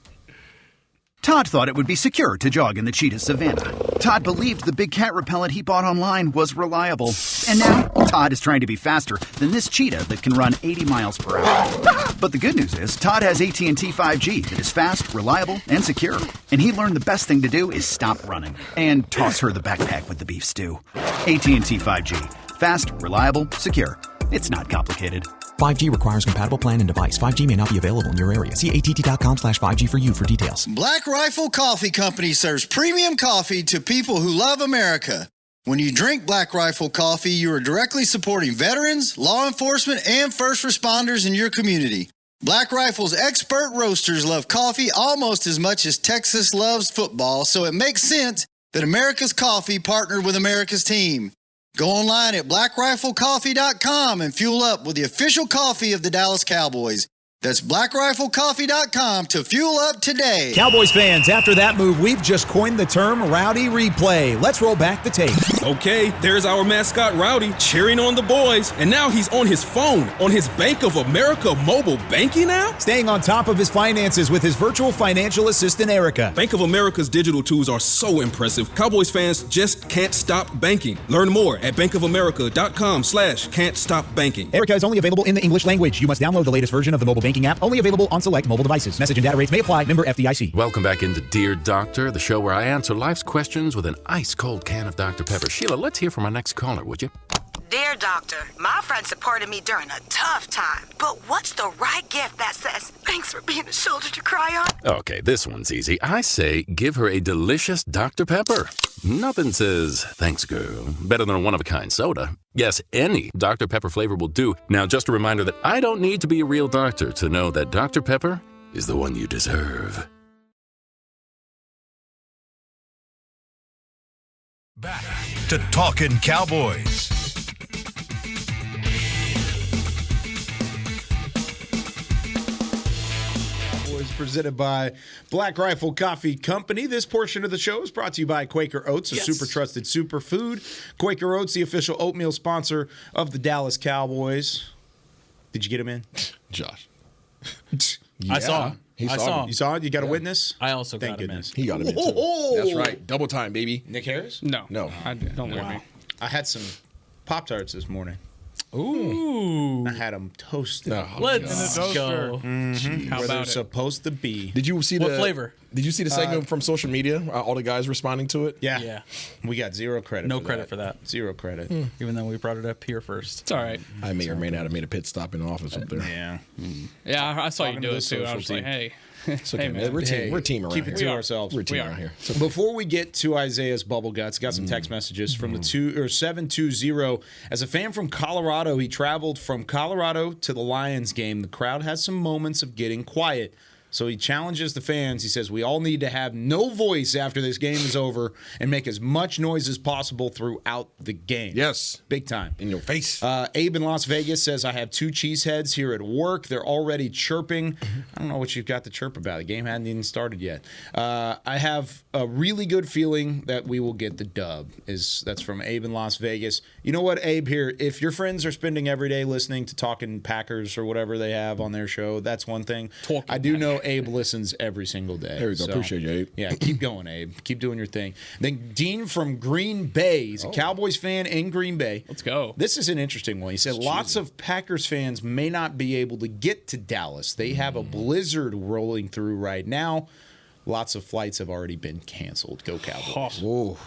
Speaker 2: Todd thought it would be secure to jog in the cheetah savanna. Todd believed the big cat repellent he bought online was reliable. And now, Todd is trying to be faster than this cheetah that can run 80 miles per hour. But the good news is, Todd has AT&T 5G that is fast, reliable, and secure. And he learned the best thing to do is stop running and toss her the backpack with the beef stew. AT&T 5G. Fast, reliable, secure. It's not complicated.
Speaker 8: 5G requires compatible plan and device. 5G may not be available in your area. See att.com/5G for you for details.
Speaker 9: Black Rifle Coffee Company serves premium coffee to people who love America. When you drink Black Rifle coffee, you are directly supporting veterans, law enforcement, and first responders in your community. Black Rifle's expert roasters love coffee almost as much as Texas loves football, so it makes sense that America's Coffee partnered with America's team. Go online at blackriflecoffee.com and fuel up with the official coffee of the Dallas Cowboys. That's blackriflecoffee.com to fuel up today.
Speaker 10: Cowboys fans, after that move, we've just coined the term Rowdy Replay. Let's roll back the tape.
Speaker 11: Okay, there's our mascot Rowdy cheering on the boys, and now he's on his phone, on his Bank of America mobile banking app?
Speaker 10: Staying on top of his finances with his virtual financial assistant, Erica.
Speaker 11: Bank of America's digital tools are so impressive. Cowboys fans just can't stop banking. Learn more at bankofamerica.com/can't-stop-banking.
Speaker 10: Erica is only available in the English language. You must download the latest version of the mobile banking app, only available on select mobile devices. Message and data rates may apply. Member FDIC.
Speaker 12: Welcome back into Dear Doctor, the show where I answer life's questions with an ice-cold can of Dr. Pepper. Sheila, let's hear from our next caller, would you?
Speaker 13: Dear Doctor, my friend supported me during a tough time, but what's the right gift that says, thanks for being a shoulder to cry on?
Speaker 12: Okay, this one's easy. I say give her a delicious Dr. Pepper. Nothing says, thanks, girl, better than a one-of-a-kind soda. Yes, any Dr. Pepper flavor will do. Now, just a reminder that I don't need to be a real doctor to know that Dr. Pepper is the one you deserve.
Speaker 1: Back to Talkin' Cowboys.
Speaker 4: Presented by Black Rifle Coffee Company. This portion of the show is brought to you by Quaker Oats, a super trusted superfood. Quaker Oats, the official oatmeal sponsor of the Dallas Cowboys. Did you get him in?
Speaker 6: Josh.
Speaker 7: I saw him.
Speaker 6: I saw him.
Speaker 4: You saw it? You got a witness?
Speaker 7: I also
Speaker 4: Thank
Speaker 7: got him in.
Speaker 4: goodness.
Speaker 6: He got him in, too. That's right. Double time, baby.
Speaker 4: Nick Harris?
Speaker 5: No.
Speaker 6: No.
Speaker 5: Don't worry.
Speaker 4: Wow. I had some Pop-Tarts this morning.
Speaker 7: Ooh.
Speaker 4: I had them toasted.
Speaker 7: Let's go.
Speaker 5: How
Speaker 4: Where they're
Speaker 5: about it?
Speaker 4: supposed to be.
Speaker 6: Did you see
Speaker 7: What flavor?
Speaker 6: Did you see the segment from social media? All the guys responding to it?
Speaker 4: Yeah.
Speaker 7: Yeah.
Speaker 4: We got zero credit
Speaker 7: No
Speaker 4: for
Speaker 7: credit
Speaker 4: that.
Speaker 7: for that.
Speaker 4: Zero credit.
Speaker 7: Even though we brought it up here first.
Speaker 5: It's all right.
Speaker 6: I may or may not have made a pit stop in the office up there.
Speaker 4: Yeah.
Speaker 5: Yeah, I saw you
Speaker 4: Talking
Speaker 5: do
Speaker 4: to
Speaker 5: it
Speaker 4: the
Speaker 5: too. I
Speaker 4: social
Speaker 5: was like,
Speaker 4: team.
Speaker 5: hey.
Speaker 6: It's okay,
Speaker 5: Hey,
Speaker 6: man.
Speaker 5: man.
Speaker 6: We're a team around
Speaker 4: Keep
Speaker 6: here.
Speaker 4: it to ourselves.
Speaker 6: We're a team
Speaker 5: We
Speaker 6: around
Speaker 5: are.
Speaker 6: here. So
Speaker 4: Before we get to Isaiah's bubble guts, got some text messages from the 720. As a fan from Colorado, he traveled from Colorado to the Lions game. The crowd has some moments of getting quiet. So he challenges the fans. He says, we all need to have no voice after this game is over and make as much noise as possible throughout the game.
Speaker 6: yes,
Speaker 4: Big time.
Speaker 6: in your face.
Speaker 4: Abe in Las Vegas says, I have 2 cheeseheads here at work. They're already chirping. I don't know what you've got to chirp about. The game hadn't even started yet. I have a really good feeling that we will get the dub. That's from Abe in Las Vegas. You know what, Abe, here, if your friends are spending every day listening to Talking Packers or whatever they have on their show, that's one thing. I do know Abe listens every single day.
Speaker 6: There we go. Appreciate you, Abe.
Speaker 4: Yeah, keep going, Abe. Keep doing your thing. Then Dean from Green Bay. He's a Cowboys fan in Green Bay.
Speaker 5: Let's go.
Speaker 4: This is an interesting one. He said lots of Packers fans may not be able to get to Dallas. They have a blizzard rolling through right now. Lots of flights have already been canceled. Go Cowboys.
Speaker 6: Whoa.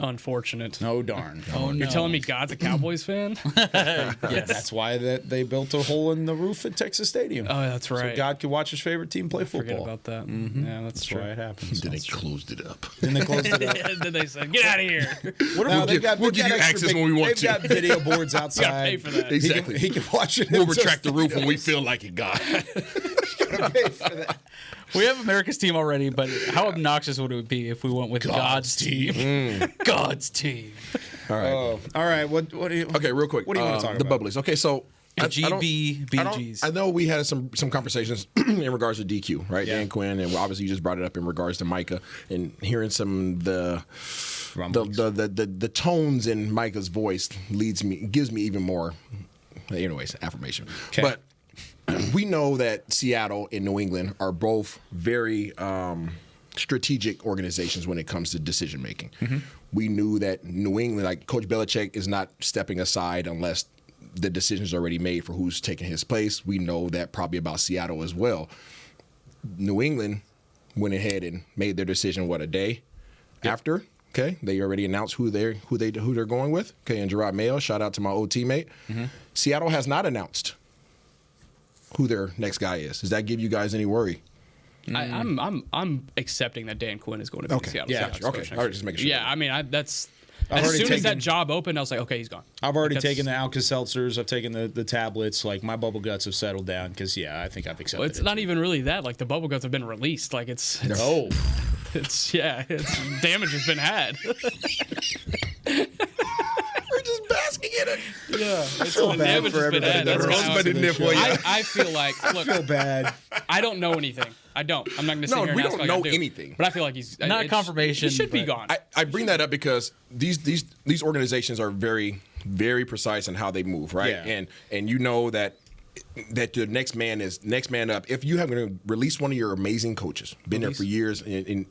Speaker 5: Unfortunate.
Speaker 4: Oh, darn.
Speaker 7: Oh,
Speaker 5: You're
Speaker 7: no.
Speaker 5: telling me God's a Cowboys fan?
Speaker 7: Yes.
Speaker 4: That's why they built a hole in the roof at Texas Stadium.
Speaker 5: Oh, that's right.
Speaker 4: So God could watch his favorite team play
Speaker 5: Forget
Speaker 4: football.
Speaker 5: about that.
Speaker 4: Mhm.
Speaker 5: Yeah, that's
Speaker 4: That's
Speaker 5: true.
Speaker 4: why it happens.
Speaker 6: Then they closed it up.
Speaker 4: Then they closed it up.
Speaker 5: Then they said, "Get out of here."
Speaker 4: Now,
Speaker 6: we'll give you access when we want to.
Speaker 4: They've got video boards
Speaker 5: You
Speaker 4: outside.
Speaker 5: gotta pay for that.
Speaker 6: Exactly.
Speaker 4: He can watch it.
Speaker 6: We'll
Speaker 4: himself.
Speaker 6: retract the roof when we feel like it, God.
Speaker 4: Gotta pay for that.
Speaker 7: We have America's team already, but how obnoxious would it be if we went with God's team? God's team.
Speaker 6: All right.
Speaker 4: Oh, all right. What do you?
Speaker 6: Okay, real quick.
Speaker 4: What do you want to talk
Speaker 6: the
Speaker 4: about?
Speaker 6: Bubblies. Okay, so
Speaker 7: GBBGs.
Speaker 6: I know we had some conversations in regards to DQ, right?
Speaker 4: Yeah.
Speaker 6: Dan Quinn, and obviously you just brought it up in regards to Micah, and hearing some the tones in Micah's voice gives me even more, anyways, affirmation.
Speaker 4: Okay.
Speaker 6: But we know that Seattle and New England are both very strategic organizations when it comes to decision making.
Speaker 4: Mm-hmm.
Speaker 6: We knew that New England, like Coach Belichick, is not stepping aside unless the decision's already made for who's taking his place. We know that probably about Seattle as well. New England went ahead and made their decision a day after. Okay, they already announced who they're going with. Okay, and Gerard Mayo, shout out to my old teammate.
Speaker 4: Mm-hmm.
Speaker 6: Seattle has not announced who their next guy is. Does that give you guys any worry?
Speaker 5: I'm accepting that Dan Quinn is going to be the Seattle Seahawks coach next
Speaker 6: All right,
Speaker 5: year.
Speaker 6: just making sure.
Speaker 5: Yeah, I mean, that's
Speaker 4: I've
Speaker 5: as
Speaker 4: already
Speaker 5: soon as that
Speaker 4: taken-
Speaker 5: job opened, I was like, okay, he's gone.
Speaker 4: I've already
Speaker 5: That's-
Speaker 4: taken the Alka-Seltzers. I've taken the tablets. Like, my bubble guts have settled down because, I think I've accepted
Speaker 5: Well, it's
Speaker 4: it.
Speaker 5: not even really that. Like the bubble guts have been released. Like it's damage has been had.
Speaker 6: We're just basking in it.
Speaker 5: Yeah,
Speaker 4: I feel bad
Speaker 5: damage
Speaker 4: for
Speaker 5: has been
Speaker 4: everybody
Speaker 5: had.
Speaker 4: that
Speaker 5: That's
Speaker 4: listens
Speaker 5: kinda how
Speaker 4: to
Speaker 5: it
Speaker 4: this
Speaker 6: nip
Speaker 4: show.
Speaker 6: for you.
Speaker 5: I feel like, look,
Speaker 4: I feel bad.
Speaker 5: I don't know anything. I don't. I'm not going to sit
Speaker 6: No,
Speaker 5: here and
Speaker 6: we
Speaker 5: ask
Speaker 6: don't
Speaker 5: like
Speaker 6: know
Speaker 5: I do.
Speaker 6: anything.
Speaker 5: But I feel like he's
Speaker 7: Not confirmation,
Speaker 5: He should be
Speaker 7: but-
Speaker 5: gone.
Speaker 6: I bring that up because these organizations are very, very precise in how they move, right?
Speaker 4: Yeah.
Speaker 6: And you know that the next man up. If you have going to release one of your amazing coaches, been there for years,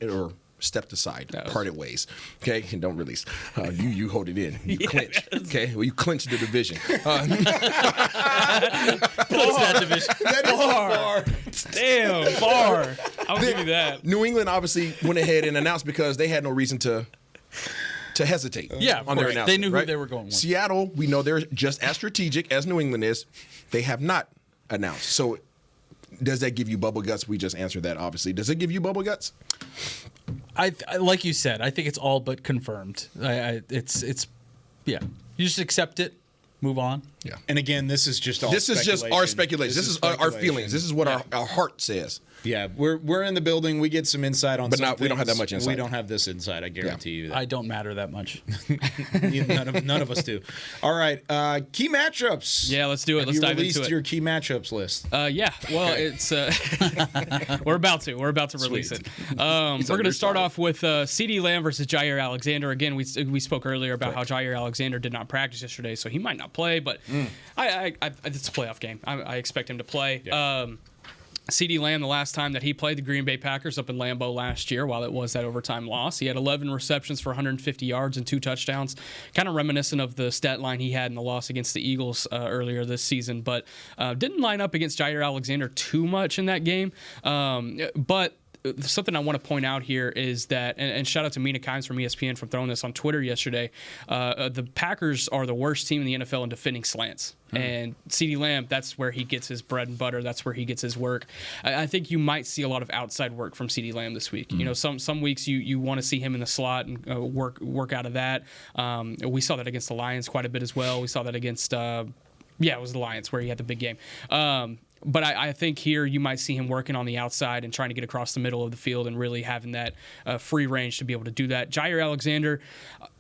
Speaker 6: or stepped aside, parted ways, okay, and don't release. You hold it in. You clinch. Okay, well you clinch the division.
Speaker 7: Close that division.
Speaker 5: Bar. Damn, bar. I'll give you that.
Speaker 6: New England obviously went ahead and announced because they had no reason to hesitate.
Speaker 7: Yeah, of
Speaker 6: on their
Speaker 7: course.
Speaker 6: announcement.
Speaker 7: They knew who
Speaker 6: right?
Speaker 7: they were going with.
Speaker 6: Seattle, we know they're just as strategic as New England is. They have not announced. So does that give you bubble guts? We just answered that, obviously. Does it give you bubble guts?
Speaker 7: I like you said, I think it's all but confirmed. It's you just accept it, move on.
Speaker 6: Yeah.
Speaker 4: And again, this is just all
Speaker 6: This is just our speculation. This is our
Speaker 4: speculation.
Speaker 6: feelings. This is what our heart says.
Speaker 4: Yeah, we're in the building. We get some insight on
Speaker 6: But
Speaker 4: some
Speaker 6: we don't have that
Speaker 4: things.
Speaker 6: much insight.
Speaker 4: We don't have this insight, I guarantee you that.
Speaker 7: I don't matter that much.
Speaker 4: None of us do. All right, key matchups.
Speaker 5: Yeah, let's do it.
Speaker 4: Have
Speaker 5: Let's
Speaker 4: you
Speaker 5: dive
Speaker 4: released
Speaker 5: into it.
Speaker 4: your key matchups list?
Speaker 5: Yeah, well, it's we're about to release it. We're going to start off with CeeDee Lamb versus Jair Alexander. Again, we spoke earlier about how Jair Alexander did not practice yesterday, so he might not play. But it's a playoff game. I expect him to play. Yeah. CeeDee Lamb, the last time that he played the Green Bay Packers up in Lambeau last year, while it was that overtime loss, he had 11 receptions for 150 yards and 2 touchdowns, kind of reminiscent of the stat line he had in the loss against the Eagles earlier this season, but didn't line up against Jair Alexander too much in that game. But something I want to point out here is that, and shout out to Mina Kimes from ESPN for throwing this on Twitter yesterday, the Packers are the worst team in the NFL in defending slants. And CeeDee Lamb, that's where he gets his bread and butter. That's where he gets his work. I think you might see a lot of outside work from CeeDee Lamb this week. You know, some weeks you want to see him in the slot and work out of that. We saw that against the Lions quite a bit as well. We saw that against it was the Lions where he had the big game. But I think here you might see him working on the outside and trying to get across the middle of the field and really having that free range to be able to do that. Jair Alexander,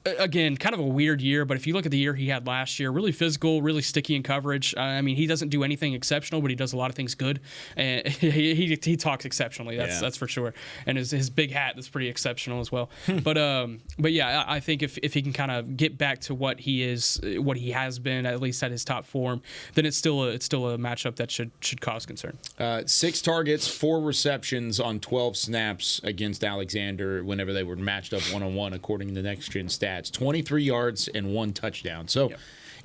Speaker 5: again, kind of a weird year, but if you look at the year he had last year, really physical, really sticky in coverage. I mean, he doesn't do anything exceptional, but he does a lot of things good. And he talks exceptionally, that's for sure. And his big hat is pretty exceptional as well. But yeah, I think if he can kind of get back to what he has been, at least at his top form, then it's still a matchup that should cause concern.
Speaker 4: 6 targets, 4 receptions on 12 snaps against Alexander whenever they were matched up one-on-one, according to Next Gen Stats. 23 yards and 1 touchdown. So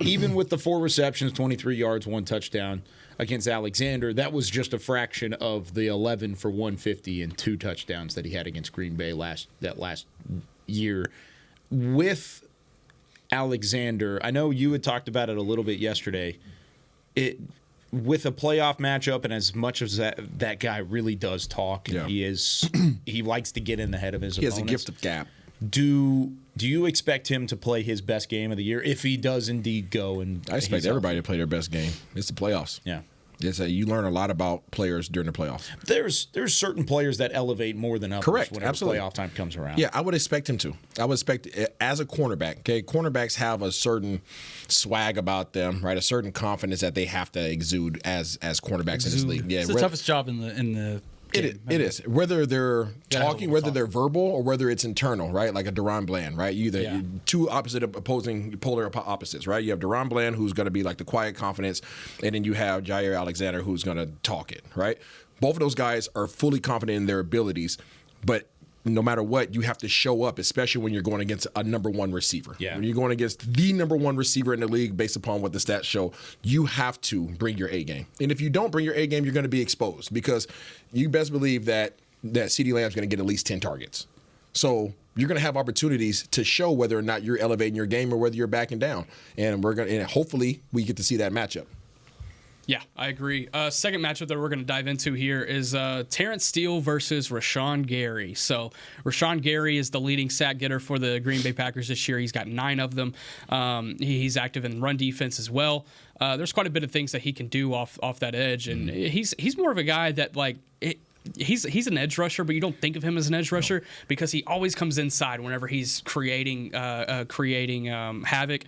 Speaker 4: even with the 4 receptions, 23 yards, 1 touchdown against Alexander, that was just a fraction of the 11 for 150 and 2 touchdowns that he had against Green Bay last year. with Alexander, I know you had talked about it a little bit yesterday. With a playoff matchup, and as much as that guy really does talk, and he likes to get in the head of his opponents.
Speaker 6: He has a gift of gab.
Speaker 4: Do you expect him to play his best game of the year if he does indeed go? And
Speaker 6: I expect everybody to play their best game. It's the playoffs.
Speaker 4: Yeah.
Speaker 6: You learn a lot about players during the playoffs.
Speaker 4: There's certain players that elevate more than others.
Speaker 6: Correct.
Speaker 4: Whenever
Speaker 6: Absolutely.
Speaker 4: playoff time comes around.
Speaker 6: Yeah, I would expect him to. I would expect as a cornerback. Okay, cornerbacks have a certain swag about them, right? A certain confidence that they have to exude as cornerbacks in this league. Yeah,
Speaker 7: it's the toughest job in the.
Speaker 6: It is. Whether they're talking, whether they're verbal, or whether it's internal, right? Like a Deron Bland, right? You're two polar opposites, right? You have Deron Bland, who's going to be like the quiet confidence, and then you have Jair Alexander, who's going to talk it, right? Both of those guys are fully confident in their abilities, but no matter what, you have to show up, especially when you're going against a number one receiver.
Speaker 4: Yeah.
Speaker 6: When you're going against the number one receiver in the league, based upon what the stats show, you have to bring your A game. And if you don't bring your A game, you're going to be exposed, because you best believe that CeeDee Lamb's going to get at least 10 targets. So you're going to have opportunities to show whether or not you're elevating your game or whether you're backing down. And hopefully we get to see that matchup.
Speaker 5: Yeah, I agree. Second matchup that we're going to dive into here is Terrence Steele versus Rashawn Gary. So Rashawn Gary is the leading sack getter for the Green Bay Packers this year. He's got 9 of them. He's active in run defense as well. There's quite a bit of things that he can do off that edge, and he's more of a guy that he's an edge rusher, but you don't think of him as an edge rusher because he always comes inside whenever he's creating havoc.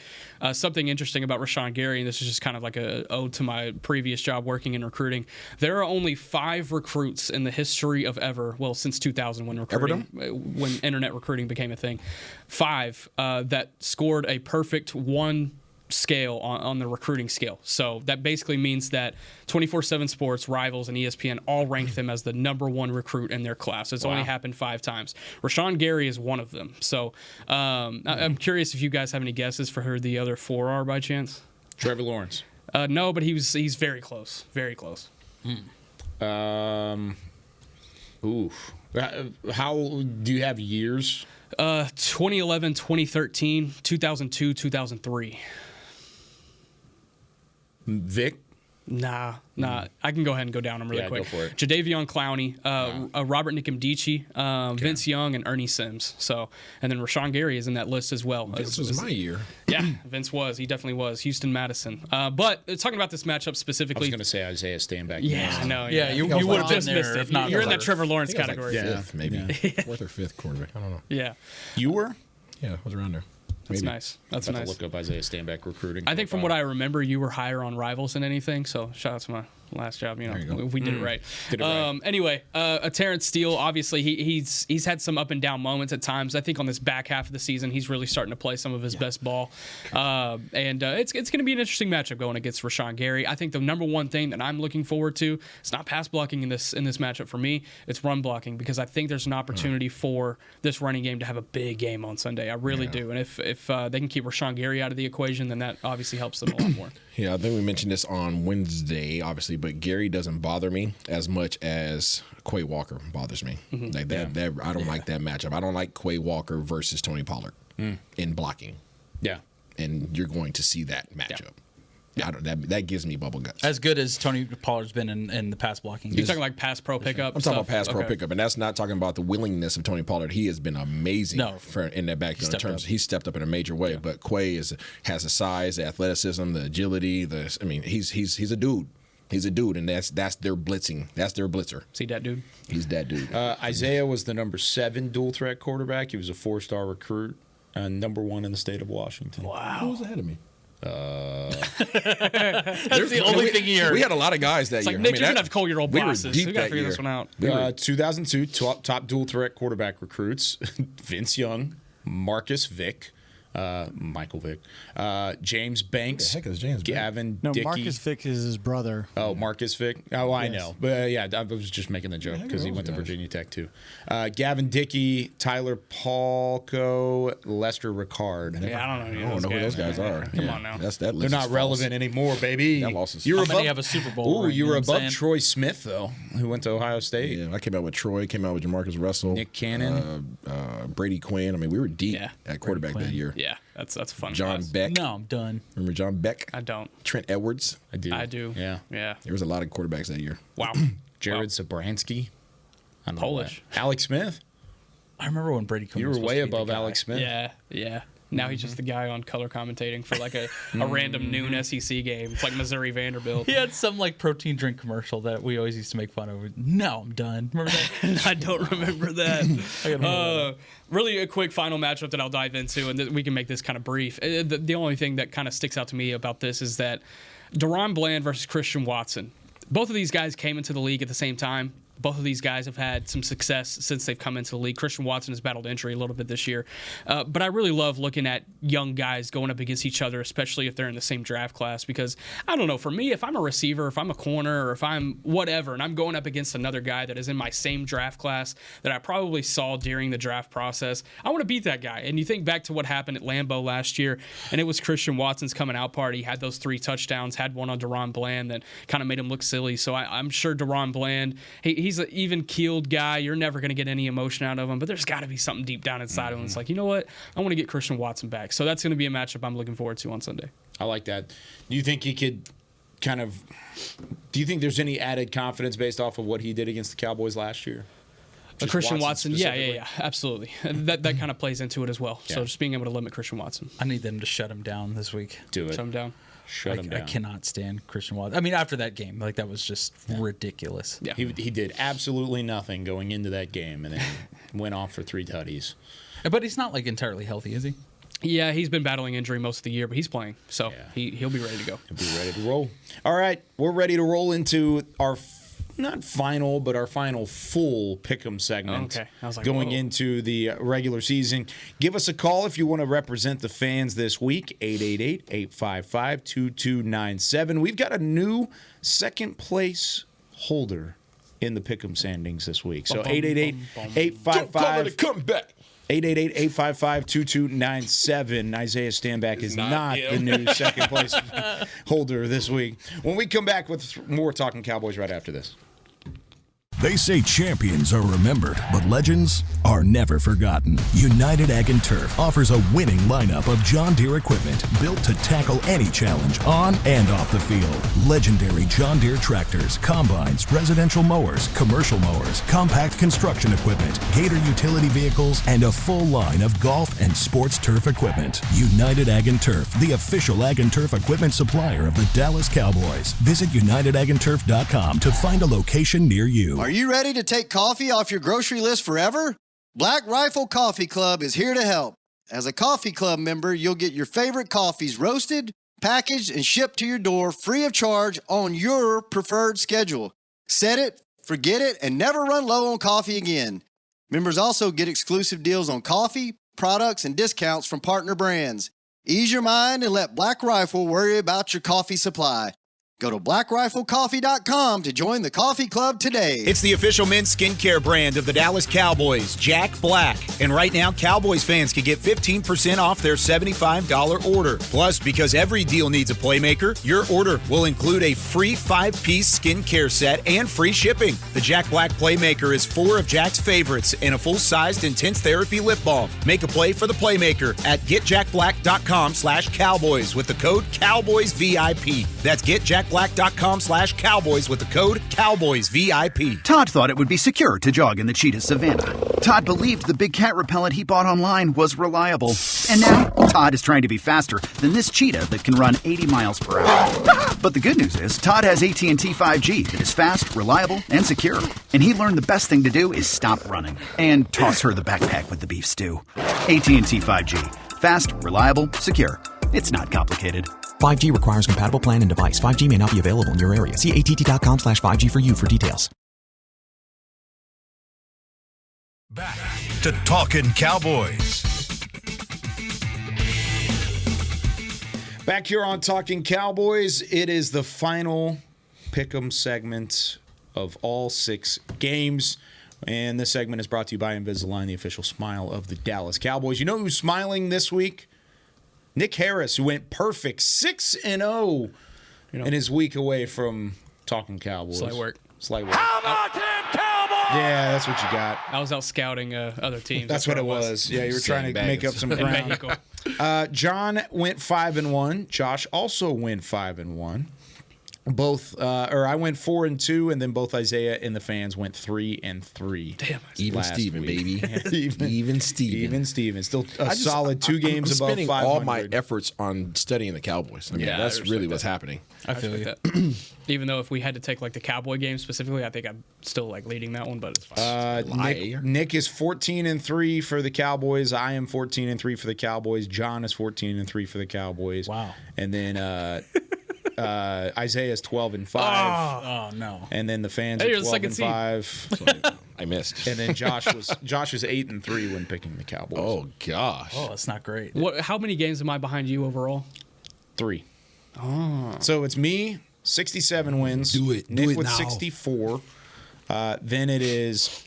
Speaker 5: Something interesting about Rashawn Gary, and this is just kind of like a ode to my previous job working in recruiting. There are only 5 recruits in the history of since 2000 when internet recruiting became a thing, 5 that scored a perfect 1 scale on the recruiting scale. So that basically means that 24/7 Sports, Rivals, and ESPN all rank them as the number 1 recruit in their class. It's only happened 5 times. Rashawn Gary is one of them. So I'm curious if you guys have any guesses for who the other 4 are by chance.
Speaker 4: Trevor Lawrence.
Speaker 5: No, but he's very close. Very close.
Speaker 4: How do you have years?
Speaker 5: 2011, 2013, 2002, 2003.
Speaker 4: Vic?
Speaker 5: Nah. I can go ahead and go down them really quick.
Speaker 4: Go for it.
Speaker 5: Jadeveon Clowney, Robert Nkemdiche, Vince Young, and Ernie Sims. So, and then Rashawn Gary is in that list as well.
Speaker 6: This was my year.
Speaker 5: Yeah, Vince was. He definitely was. Houston Madison. But talking about this matchup specifically.
Speaker 4: I was going to say Isaiah Stanback.
Speaker 5: Yeah, I know.
Speaker 7: Yeah, you would have just missed it.
Speaker 5: If not, you're in that Trevor Lawrence category.
Speaker 6: Like 5th, maybe. 4th or 5th quarterback. I don't know.
Speaker 5: Yeah.
Speaker 4: You were?
Speaker 6: Yeah, I was around there.
Speaker 5: That's nice. That's nice.
Speaker 4: To look up Isaiah Stanback recruiting.
Speaker 5: I think from what I remember, you were higher on Rivals than anything. So shout out to my last job. You know, we did it right. Anyway, Terrence Steele, obviously he's had some up and down moments at times. I think on this back half of the season, he's really starting to play some of his best ball. And it's going to be an interesting matchup going against Rashawn Gary. I think the number one thing that I'm looking forward to is not pass blocking in this matchup for me. It's run blocking, because I think there's an opportunity for this running game to have a big game on Sunday. I really do. And if they can keep Rashawn Gary out of the equation, then that obviously helps them a lot more.
Speaker 6: Yeah, I think we mentioned this on Wednesday, obviously, but Gary doesn't bother me as much as Quay Walker bothers me. Like that I don't like that matchup. I don't like Quay Walker versus Tony Pollard in blocking.
Speaker 4: Yeah.
Speaker 6: And you're going to see that matchup. Yeah. That gives me bubble guts.
Speaker 7: As good as Tony Pollard's been in the pass blocking.
Speaker 5: You're talking like pass pro pickup?
Speaker 6: I'm talking about pass pro pickup, and that's not talking about the willingness of Tony Pollard. He has been amazing in that backfield in terms. He stepped up in a major way. Yeah. But Quay has the size, the athleticism, the agility. He's a dude. He's a dude, and that's their blitzing. That's their blitzer.
Speaker 5: See that dude?
Speaker 6: He's that dude.
Speaker 4: Isaiah was the number 7 dual threat quarterback. He was a 4-star recruit, number 1 in the state of Washington.
Speaker 5: Wow.
Speaker 6: Who was ahead of me?
Speaker 7: That's the only thing here.
Speaker 6: We had a lot of guys that
Speaker 5: it's
Speaker 6: year.
Speaker 5: Like, Nick, you're gonna have to call your old bosses.
Speaker 6: We
Speaker 5: got to figure this one out.
Speaker 4: 2002 top dual threat quarterback recruits: Vince Young, Marcus Vick, Michael Vick. James Banks.
Speaker 6: Who the heck is James
Speaker 4: Gavin
Speaker 14: No,
Speaker 4: Dickey.
Speaker 14: Marcus Vick is his brother.
Speaker 4: Oh, Marcus Vick. Oh, I
Speaker 14: Yes.
Speaker 4: know. But yeah, I was just making the joke because he went to Virginia Tech too. Gavin Dickey, Tyler Palco, Lester Ricard.
Speaker 5: Yeah, I don't know.
Speaker 6: I don't know who those guys are.
Speaker 5: Come on now.
Speaker 6: That
Speaker 4: They're
Speaker 6: list
Speaker 4: not
Speaker 6: is
Speaker 4: relevant anymore, baby.
Speaker 6: That loss is
Speaker 4: You were
Speaker 7: How many
Speaker 4: above,
Speaker 7: have a Super Bowl?
Speaker 4: ooh,
Speaker 7: ring,
Speaker 4: you
Speaker 7: know
Speaker 4: were
Speaker 7: what I'm
Speaker 4: above
Speaker 7: saying?
Speaker 4: Troy Smith though, who went to Ohio State.
Speaker 6: Yeah, I came out with Troy, came out with Jamarcus Russell,
Speaker 4: Nick Cannon,
Speaker 6: Brady Quinn. I mean, we were deep at quarterback that year.
Speaker 5: Yeah, that's a fun
Speaker 6: John
Speaker 5: class.
Speaker 6: Beck.
Speaker 7: No, I'm done.
Speaker 6: Remember John Beck?
Speaker 5: I don't.
Speaker 6: Trent Edwards.
Speaker 4: I do.
Speaker 5: I do.
Speaker 4: Yeah.
Speaker 5: Yeah.
Speaker 6: There was a lot of quarterbacks that year.
Speaker 5: Wow.
Speaker 4: Jared Zabransky. I know
Speaker 5: Polish.
Speaker 4: that. Alex Smith.
Speaker 7: I remember when Brady Quinn
Speaker 4: You
Speaker 7: was
Speaker 4: were
Speaker 7: supposed
Speaker 4: way
Speaker 7: to be the
Speaker 4: above
Speaker 7: guy.
Speaker 4: Alex Smith.
Speaker 5: Yeah, yeah. Now he's just the guy on color commentating for like a random noon SEC game. It's like Missouri Vanderbilt.
Speaker 7: He had some like protein drink commercial that we always used to make fun of. No, I'm done. Remember that?
Speaker 5: I don't remember that. Really a quick final matchup that I'll dive into, and we can make this kind of brief. The only thing that kind of sticks out to me about this is that Deron Bland versus Christian Watson. Both of these guys came into the league at the same time. Both of these guys have had some success since they've come into the league. Christian Watson has battled injury a little bit this year. But I really love looking at young guys going up against each other, especially if they're in the same draft class. Because, I don't know, for me, if I'm a receiver, if I'm a corner, or if I'm whatever, and I'm going up against another guy that is in my same draft class that I probably saw during the draft process, I want to beat that guy. And you think back to what happened at Lambeau last year, and it was Christian Watson's coming out party. He had those 3 touchdowns, had one on Deron Bland that kind of made him look silly. So I'm sure Deron Bland, he's an even-keeled guy. You're never going to get any emotion out of him, but there's got to be something deep down inside of him. It's like, you know what? I want to get Christian Watson back. So that's going to be a matchup I'm looking forward to on Sunday.
Speaker 4: I like that. Do you think he could do you think there's any added confidence based off of what he did against the Cowboys last year? Just
Speaker 5: Christian Watson, yeah,
Speaker 4: specifically?
Speaker 5: absolutely. That kind of plays into it as well. So just being able to limit Christian Watson.
Speaker 7: I need them to shut him down this week.
Speaker 4: Do it.
Speaker 5: Shut him down.
Speaker 4: Shut him down.
Speaker 7: I cannot stand Christian Watson. I mean, after that game, like that was just ridiculous.
Speaker 5: Yeah.
Speaker 4: He did absolutely nothing going into that game, and then went off for 3 tutties.
Speaker 7: But he's not like entirely healthy, is he?
Speaker 5: Yeah, he's been battling injury most of the year, but he's playing, so he'll be ready to go.
Speaker 4: He'll be ready to roll. All right, we're ready to roll into our not final, but our final full pick'em segment.
Speaker 5: Okay. I was like,
Speaker 4: going
Speaker 5: whoa.
Speaker 4: into the regular season. Give us a call if you want to represent the fans this week. 888-855-2297. We've got a new second place holder in the pick'em standings this week. So 888-855.
Speaker 6: Come back.
Speaker 4: 888-855-2297. Isaiah Stanback is not the new second place holder this week. When we come back with more Talking Cowboys right after this.
Speaker 1: They say champions are remembered, but legends are never forgotten. United Ag & Turf offers a winning lineup of John Deere equipment built to tackle any challenge on and off the field. Legendary John Deere tractors, combines, residential mowers, commercial mowers, compact construction equipment, Gator utility vehicles, and a full line of golf and sports turf equipment. United Ag & Turf, the official Ag & Turf equipment supplier of the Dallas Cowboys. Visit UnitedAgAndTurf.com to find a location near you.
Speaker 9: Are you ready to take coffee off your grocery list forever? Black Rifle Coffee Club is here to help. As a coffee club member, you'll get your favorite coffees roasted, packaged, and shipped to your door free of charge on your preferred schedule. Set it, forget it, and never run low on coffee again. Members also get exclusive deals on coffee, products, and discounts from partner brands. Ease your mind and let Black Rifle worry about your coffee supply. Go to blackriflecoffee.com to join the coffee club today.
Speaker 10: It's the official men's skincare brand of the Dallas Cowboys, Jack Black. And right now, Cowboys fans can get 15% off their $75 order. Plus, because every deal needs a playmaker, your order will include a free 5-piece skincare set and free shipping. The Jack Black Playmaker is 4 of Jack's favorites and a full-sized intense therapy lip balm. Make a play for the Playmaker at getjackblack.com/Cowboys with the code CowboysVIP. That's getjackblack.com/Cowboys with the code CowboysVIP.
Speaker 2: Todd thought it would be secure to jog in the cheetah savanna. Todd believed the big cat repellent he bought online was reliable. And now, Todd is trying to be faster than this cheetah that can run 80 miles per hour. But the good news is, Todd has AT&T 5G that is fast, reliable, and secure. And he learned the best thing to do is stop running and toss her the backpack with the beef stew. AT&T 5G. Fast, reliable, secure. It's not complicated.
Speaker 8: 5G requires compatible plan and device. 5G may not be available in your area. See att.com/5G for you for details.
Speaker 1: Back to Talkin' Cowboys.
Speaker 4: Back here on Talking Cowboys, it is the final pick'em segment of all 6 games. And this segment is brought to you by Invisalign, the official smile of the Dallas Cowboys. You know who's smiling this week? Nick Harris, who went perfect 6-0 in his week away from Talking Cowboys.
Speaker 5: Slight work.
Speaker 4: How about them Cowboys? Yeah, that's what you got.
Speaker 5: I was out scouting other teams.
Speaker 4: That's what it was. Yeah, you were trying to make up some ground. John went 5-1. Josh also went 5-1. I went 4-2, and then both Isaiah and the fans went 3-3.
Speaker 5: Damn,
Speaker 6: even Steven, baby. Even Steven.
Speaker 4: Even Steven. Still solid 2 games
Speaker 6: above 500. I'm spending all my efforts on studying the Cowboys. I mean, that's really what's happening.
Speaker 5: I feel you. Even though if we had to take like the Cowboy game specifically, I think I'm still like leading that one, but it's fine.
Speaker 4: Nick is 14-3 for the Cowboys. I am 14-3 for the Cowboys. John is 14-3 for the Cowboys.
Speaker 7: Wow.
Speaker 4: And then Isaiah is 12-5.
Speaker 7: Oh no!
Speaker 4: And then the fans are 12-5.
Speaker 6: I missed.
Speaker 4: And then Josh is 8-3 when picking the Cowboys.
Speaker 6: Oh gosh.
Speaker 7: Oh, that's not great.
Speaker 5: How many games am I behind you overall?
Speaker 4: 3. Oh. So it's me, 67 wins. Nick with 64. Then it is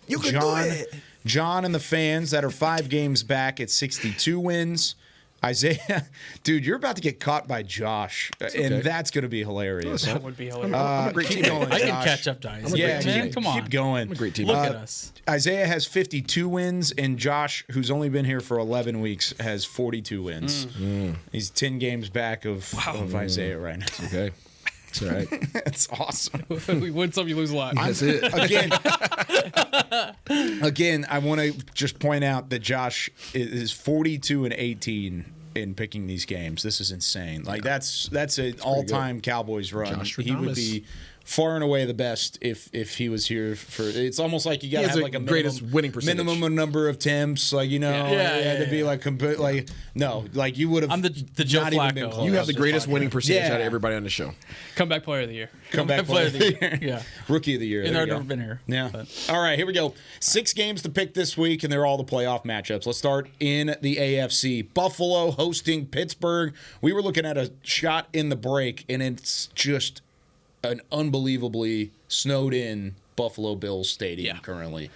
Speaker 4: John and the fans that are 5 games back at 62 wins. Isaiah, dude, you're about to get caught by Josh, and that's going to be hilarious.
Speaker 5: That would be hilarious.
Speaker 6: I'm a great
Speaker 4: keep
Speaker 6: team.
Speaker 4: going,
Speaker 7: I
Speaker 4: Josh.
Speaker 7: can catch up to Isaiah. Man, come on.
Speaker 4: Keep going.
Speaker 6: I'm a great team.
Speaker 7: Look at us.
Speaker 4: Isaiah has 52 wins, and Josh, who's only been here for 11 weeks, has 42 wins. He's 10 games back of Isaiah right now.
Speaker 6: Okay. That's all right.
Speaker 4: That's awesome.
Speaker 5: We win some, you lose a lot.
Speaker 6: That's it.
Speaker 4: Again, I want to just point out that Josh is 42-18 in picking these games. This is insane. Like that's an all-time Cowboys run. He would be far and away the best if he was here for. It's almost like you got to have like a
Speaker 6: greatest winning percentage,
Speaker 4: minimum number of attempts. Like to be like no, like you would have.
Speaker 7: I'm the Joe Flacco.
Speaker 6: You have the greatest winning percentage out of everybody on the show.
Speaker 5: Comeback player of the year.
Speaker 4: Comeback player of the year.
Speaker 7: Yeah.
Speaker 4: Rookie of the year.
Speaker 7: And I've never been here.
Speaker 4: Yeah. All right, here we go. 6 games to pick this week, and they're all the playoff matchups. Let's start in the AFC. Buffalo hosting Pittsburgh. We were looking at a shot in the break, and it's just an unbelievably snowed in Buffalo Bills stadium currently.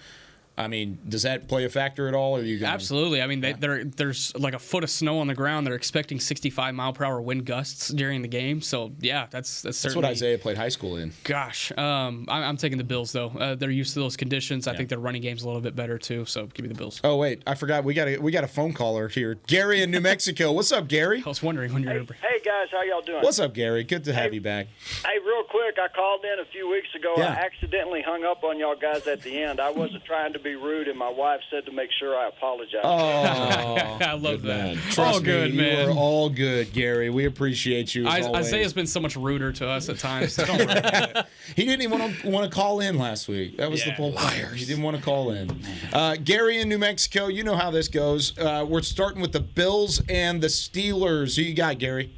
Speaker 4: I mean, does that play a factor at all? Or are you going
Speaker 5: Absolutely. I mean, there's like a foot of snow on the ground. They're expecting 65-mile-per-hour wind gusts during the game. So, yeah, that's certainly.
Speaker 4: That's what Isaiah played high school in.
Speaker 5: Gosh. I'm taking the Bills, though. They're used to those conditions. I think their running game's a little bit better, too. So, give me the Bills.
Speaker 4: Oh, wait. I forgot. We got a phone caller here. Gary in New Mexico. What's up, Gary?
Speaker 5: I was wondering when you're going to.
Speaker 15: Hey, guys. How y'all doing?
Speaker 4: What's up, Gary? Good to have you back.
Speaker 15: Hey, real quick. I called in a few weeks ago.
Speaker 4: Yeah.
Speaker 15: I accidentally hung up on y'all guys at the end. I wasn't trying to be rude, and my wife said to make sure I apologize.
Speaker 4: Oh,
Speaker 5: I love that.
Speaker 4: Trust me, you are all good, Gary. We appreciate you.
Speaker 5: Isaiah's been so much ruder to us at times. Don't worry about it.
Speaker 4: He didn't even want to call in last week. That was the whole point. He didn't want to call in. Gary in New Mexico, you know how this goes. We're starting with the Bills and the Steelers. Who you got, Gary?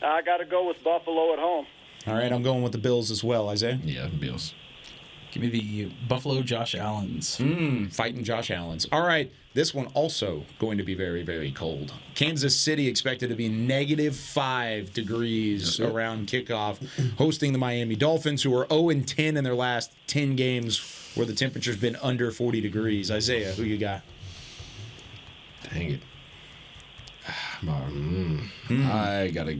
Speaker 15: I got to go with Buffalo at home.
Speaker 4: All right, I'm going with the Bills as well. Isaiah?
Speaker 6: Yeah, Bills.
Speaker 7: Give me the Buffalo Josh Allens.
Speaker 4: Fighting Josh Allens. All right, this one also going to be very, very cold. Kansas City expected to be -5 degrees around kickoff, hosting the Miami Dolphins, who are 0-10 in their last 10 games where the temperature's been under 40 degrees. Isaiah, who you got?
Speaker 6: Dang it. I got to...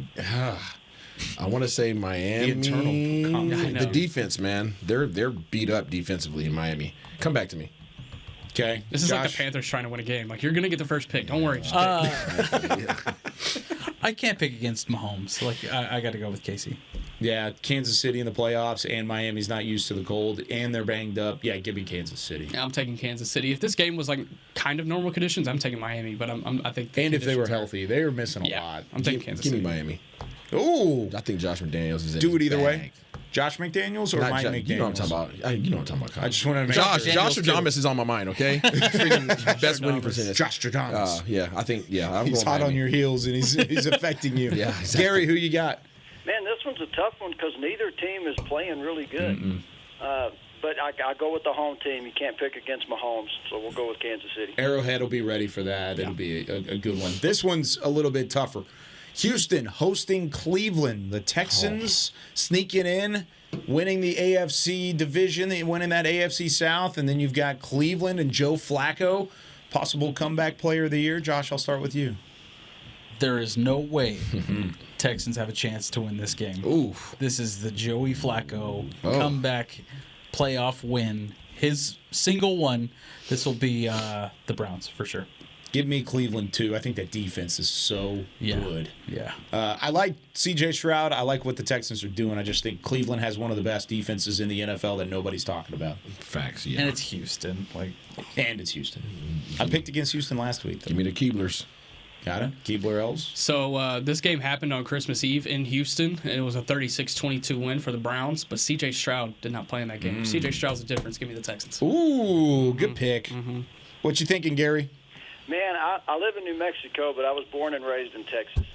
Speaker 6: I want to say Miami. The defense, man. They're beat up defensively in Miami. Come back to me.
Speaker 4: Okay.
Speaker 5: This is like the Panthers trying to win a game. Like, you're going to get the first pick. Don't worry. Just pick.
Speaker 7: I can't pick against Mahomes. Like, I got to go with Casey.
Speaker 4: Yeah, Kansas City in the playoffs, and Miami's not used to the cold, and they're banged up. Yeah, give me Kansas City.
Speaker 5: Yeah, I'm taking Kansas City. If this game was like kind of normal conditions, I'm taking Miami. But I think.
Speaker 4: And if they were healthy, they were missing a lot.
Speaker 5: I'm taking Kansas
Speaker 6: Give
Speaker 5: City.
Speaker 6: me Miami.
Speaker 4: Ooh,
Speaker 6: I think Josh McDaniels is.
Speaker 4: Do it either way. Josh McDaniels or Mike McDaniels?
Speaker 6: You know what I'm talking about. You know what I'm talking about.
Speaker 4: I just want to make
Speaker 6: sure. Josh
Speaker 4: sure.
Speaker 6: Adamas is on my mind. Okay, best winning percentage.
Speaker 4: Josh Adamas.
Speaker 6: Yeah, I think. Yeah,
Speaker 4: he's hot on your heels and he's affecting you.
Speaker 6: Yeah, exactly.
Speaker 4: Gary, who you got?
Speaker 15: Man, this one's a tough one because neither team is playing really good. But I go with the home team. You can't pick against Mahomes, so we'll go with Kansas City.
Speaker 4: Arrowhead will be ready for that. It'll be a good one. This one's a little bit tougher. Houston hosting Cleveland. The Texans sneaking in, winning the AFC division, winning that AFC South, and then you've got Cleveland and Joe Flacco, possible comeback player of the year. Josh, I'll start with you.
Speaker 7: There is no way Texans have a chance to win this game.
Speaker 6: Ooh.
Speaker 7: This is the Joey Flacco comeback playoff win. His single one. This will be the Browns for sure.
Speaker 4: Give me Cleveland, too. I think that defense is so good.
Speaker 7: Yeah.
Speaker 4: I like C.J. Stroud. I like what the Texans are doing. I just think Cleveland has one of the best defenses in the NFL that nobody's talking about.
Speaker 6: Facts, yeah.
Speaker 7: And it's Houston.
Speaker 4: And it's Houston. I picked against Houston last week, though.
Speaker 6: Give me the Keeblers.
Speaker 4: Got it? Keebler Elves.
Speaker 5: So this game happened on Christmas Eve in Houston, and it was a 36-22 win for the Browns, but C.J. Stroud did not play in that game. C.J. Stroud's the difference. Give me the Texans.
Speaker 4: Ooh, good pick. What you thinking, Gary?
Speaker 15: Man, I live in New Mexico, but I was born and raised in Texas.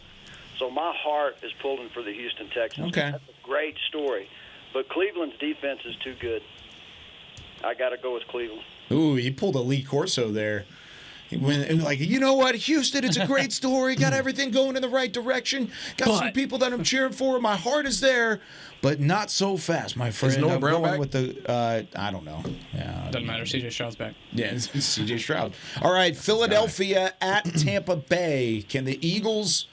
Speaker 15: So my heart is pulling for the Houston Texans.
Speaker 4: Okay.
Speaker 15: That's a great story. But Cleveland's defense is too good. I got to go with Cleveland.
Speaker 4: Ooh, you pulled a Lee Corso there. Like, you know what, Houston, it's a great story. Got everything going in the right direction. Got some people that I'm cheering for. My heart is there, but not so fast, my friend.
Speaker 6: Is Noah Brown back?
Speaker 4: With the, I don't know. Yeah,
Speaker 5: Doesn't matter. C.J. Stroud's back.
Speaker 4: Yeah, it's C.J. Stroud. All right, Philadelphia at Tampa Bay. Can the Eagles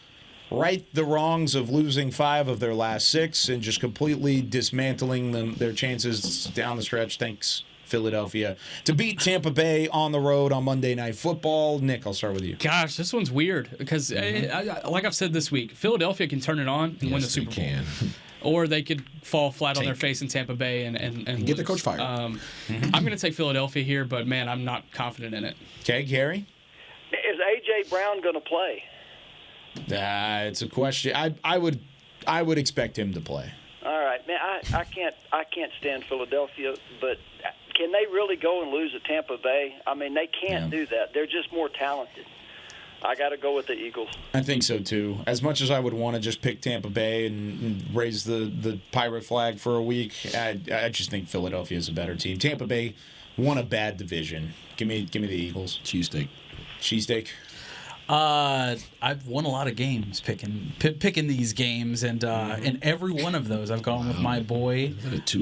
Speaker 4: right the wrongs of losing 5 of their last 6 and just completely dismantling their chances down the stretch? Thanks, Philadelphia, to beat Tampa Bay on the road on Monday Night Football. Nick, I'll start with you.
Speaker 5: Gosh, this one's weird because, like I've said this week, Philadelphia can turn it on and win the Super Bowl. Or they could fall flat on their face in Tampa Bay and
Speaker 6: get the coach fired.
Speaker 5: I'm going to take Philadelphia here, but, man, I'm not confident in it.
Speaker 4: Okay, Gary?
Speaker 15: Is A.J. Brown going to play?
Speaker 4: It's a question. I would expect him to play.
Speaker 15: All right, man. I can't stand Philadelphia, but can they really go and lose at Tampa Bay? I mean, they can't do that. They're just more talented. I got to go with the Eagles.
Speaker 4: I think so, too. As much as I would want to just pick Tampa Bay and raise the pirate flag for a week, I just think Philadelphia is a better team. Tampa Bay won a bad division. Give me the Eagles. Cheesesteak.
Speaker 7: I've won a lot of games picking these games, and in every one of those, I've gone with my boy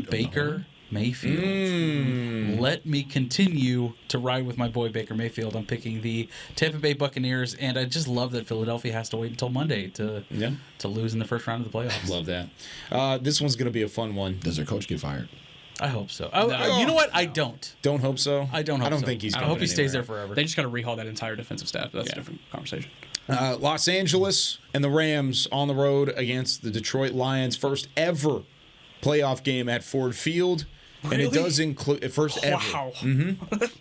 Speaker 7: Baker Mayfield. Let me continue to ride with my boy Baker Mayfield. I'm picking the Tampa Bay Buccaneers, and I just love that Philadelphia has to wait until Monday to lose in the first round of the playoffs.
Speaker 4: Love that. This one's going to be a fun one.
Speaker 6: Does their coach get fired?
Speaker 7: I hope so. You know what? I don't.
Speaker 4: Don't hope so?
Speaker 7: I don't
Speaker 4: think he's
Speaker 5: I
Speaker 4: going
Speaker 5: hope he
Speaker 7: stays there forever.
Speaker 5: They just got to rehaul that entire defensive staff. That's a different conversation.
Speaker 4: Los Angeles and the Rams on the road against the Detroit Lions. First ever playoff game at Ford Field. And it does include first ever.
Speaker 5: Wow.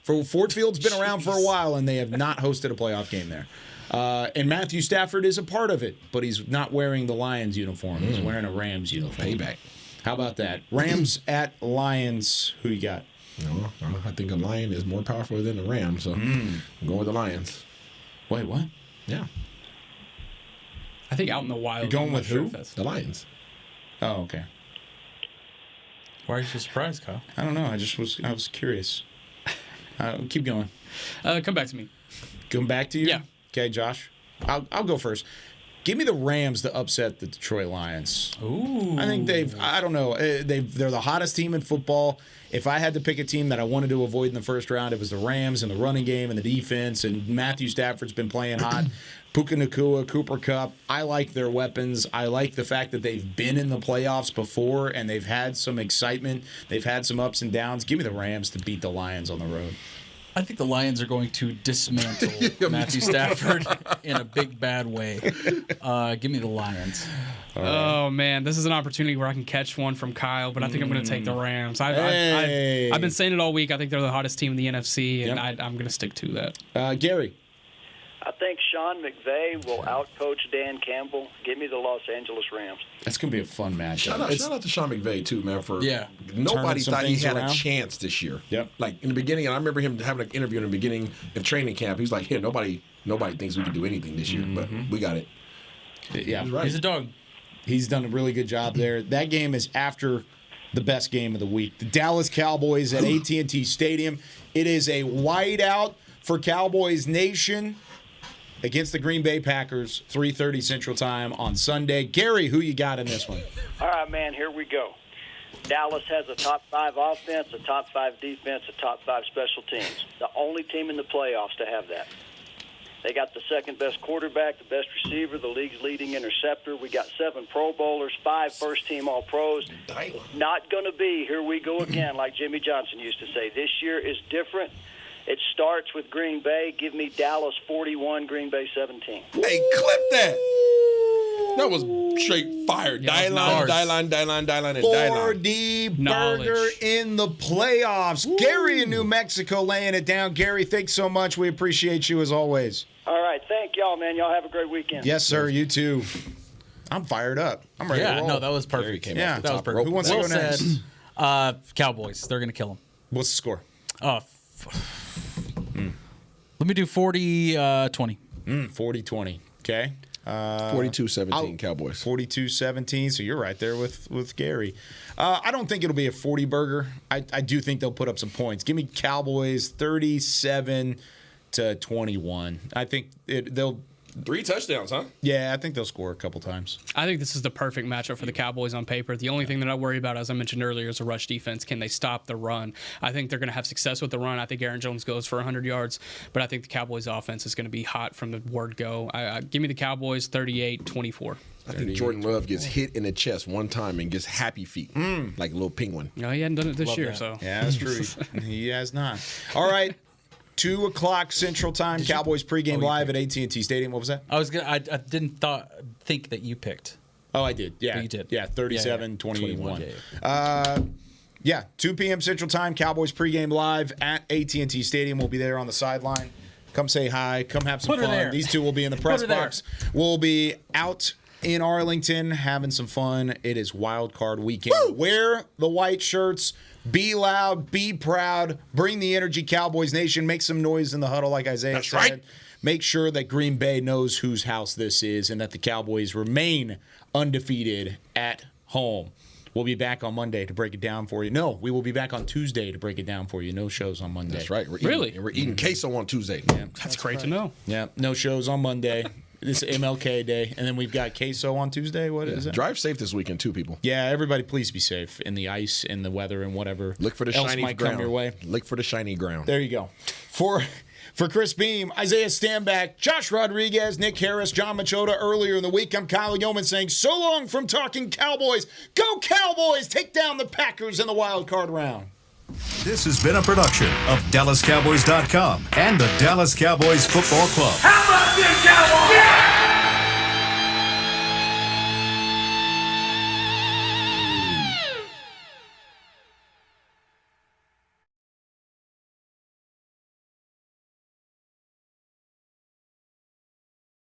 Speaker 4: For Ford Field's been around for a while, and they have not hosted a playoff game there. And Matthew Stafford is a part of it, but he's not wearing the Lions uniform. He's wearing a Rams uniform.
Speaker 6: Payback.
Speaker 4: How about that? Rams at Lions. Who you got?
Speaker 6: No, I think a Lion is more powerful than a Ram, so I'm going with the Lions.
Speaker 4: Wait, what?
Speaker 6: Yeah.
Speaker 5: I think out in the wild.
Speaker 4: You're going with who?
Speaker 6: The Lions.
Speaker 4: Oh, okay.
Speaker 7: Why are you so surprised, Kyle?
Speaker 4: I don't know. I was curious. Keep going.
Speaker 5: Come back to me.
Speaker 4: Come back to you?
Speaker 5: Yeah.
Speaker 4: Okay, Josh. I'll go first. Give me the Rams to upset the Detroit Lions.
Speaker 7: Ooh.
Speaker 4: I think I don't know. They're the hottest team in football. If I had to pick a team that I wanted to avoid in the first round, it was the Rams and the running game and the defense. And Matthew Stafford's been playing hot. Puka Nacua, Cooper Kupp. I like their weapons. I like the fact that they've been in the playoffs before and they've had some excitement. They've had some ups and downs. Give me the Rams to beat the Lions on the road.
Speaker 7: I think the Lions are going to dismantle Matthew Stafford in a big, bad way. Give me the Lions.
Speaker 5: Oh, man. This is an opportunity where I can catch one from Kyle, but I think I'm going to take the Rams. I've been saying it all week. I think they're the hottest team in the NFC, and I'm going to stick to that.
Speaker 4: Gary.
Speaker 15: I think Sean McVay will outcoach Dan Campbell. Give me the Los Angeles Rams.
Speaker 4: That's going to be a fun matchup.
Speaker 6: Shout out to Sean McVay, too, man, for
Speaker 4: turning
Speaker 6: nobody
Speaker 4: some
Speaker 6: thought he
Speaker 4: things
Speaker 6: had
Speaker 4: around.
Speaker 6: a chance this year.
Speaker 4: Yep.
Speaker 6: Like, in the beginning, and I remember him having an interview in the beginning of training camp. He was like, nobody thinks we can do anything this year, but we got it.
Speaker 4: Yeah.
Speaker 6: He's right.
Speaker 7: He's a dog.
Speaker 4: He's done a really good job there. That game is after the best game of the week. The Dallas Cowboys at AT&T Stadium. It is a whiteout for Cowboys Nation. against the Green Bay Packers, 3:30 Central Time on Sunday. Gary, who you got in this one?
Speaker 15: All right, man, here we go. Dallas has a top 5 offense, a top 5 defense, a top 5 special teams. The only team in the playoffs to have that. They got the second best quarterback, the best receiver, the league's leading interceptor. We got 7 Pro Bowlers, 5 first-team All-Pros. Not going to be, here we go again, like Jimmy Johnson used to say. This year is different. It starts with Green Bay. Give me Dallas 41, Green Bay 17.
Speaker 6: Hey, clip that. That was straight fire. Die-line, and
Speaker 4: 4D burger in the playoffs. Ooh. Gary in New Mexico laying it down. Gary, thanks so much. We appreciate you as always.
Speaker 15: All right. Thank y'all, man. Y'all have a great weekend.
Speaker 4: Yes, sir. You too. I'm fired up. I'm ready to roll.
Speaker 7: No, that was perfect.
Speaker 4: That
Speaker 7: was perfect.
Speaker 4: Who wants to go next?
Speaker 7: Cowboys. They're going to kill them.
Speaker 4: What's the score?
Speaker 7: Let me do 40-20.
Speaker 4: 40-20. Okay.
Speaker 6: 42-17 Cowboys.
Speaker 4: 42-17, so you're right there with Gary. I don't think it'll be a 40 burger. I do think they'll put up some points. Give me Cowboys 37-21. I think they'll
Speaker 6: 3 touchdowns, huh?
Speaker 4: Yeah, I think they'll score a couple times.
Speaker 5: I think this is the perfect matchup for the Cowboys on paper. The only thing that I worry about, as I mentioned earlier, is a rush defense. Can they stop the run? I think they're going to have success with the run. I think Aaron Jones goes for 100 yards, but I think the Cowboys offense is going to be hot from the word go. Give me the Cowboys 38-24.
Speaker 6: I think Jordan Love gets hit in the chest one time and gets happy feet, like a little penguin.
Speaker 5: No, he hadn't done it this year, so.
Speaker 4: Yeah, that's true. He has not. All right. 2 o'clock Central Time, Cowboys pregame live at AT&T Stadium. What was that?
Speaker 7: I didn't think that you picked.
Speaker 4: Oh, I did. Yeah,
Speaker 7: but you did.
Speaker 4: Yeah, 37-21.
Speaker 7: Yeah.
Speaker 4: 2 p.m. Central Time, Cowboys pregame live at AT&T Stadium. We'll be there on the sideline. Come say hi. Come have some fun.
Speaker 7: There.
Speaker 4: These two will be in the press box. We'll be out in Arlington having some fun. It is Wild Card Weekend. Woo! Wear the white shirts. Be loud, be proud, bring the energy, Cowboys Nation. Make some noise in the huddle, like Isaiah said. Right. Make sure that Green Bay knows whose house this is and that the Cowboys remain undefeated at home. We'll be back on Monday to break it down for you. No, we will be back on Tuesday to break it down for you. No shows on Monday.
Speaker 6: That's right. We're eating queso on Tuesday.
Speaker 4: Yeah.
Speaker 5: That's great to know.
Speaker 4: Yeah, no shows on Monday. This is MLK Day, and then we've got queso on Tuesday. What is it?
Speaker 6: Drive safe this weekend, too, people.
Speaker 4: Yeah, everybody, please be safe in the ice, in the weather, and whatever.
Speaker 6: Look for the
Speaker 4: else
Speaker 6: shiny
Speaker 4: might
Speaker 6: ground.
Speaker 4: come your way.
Speaker 6: Look for the shiny ground.
Speaker 4: There you go. For Chris Beam, Isaiah Stanback, Josh Rodriguez, Nick Harris, John Machota. Earlier in the week, I'm Kyle Yeoman saying so long from Talking Cowboys. Go Cowboys! Take down the Packers in the wild card round.
Speaker 1: This has been a production of DallasCowboys.com and the Dallas Cowboys Football Club.
Speaker 3: How about this, Cowboys? Yeah!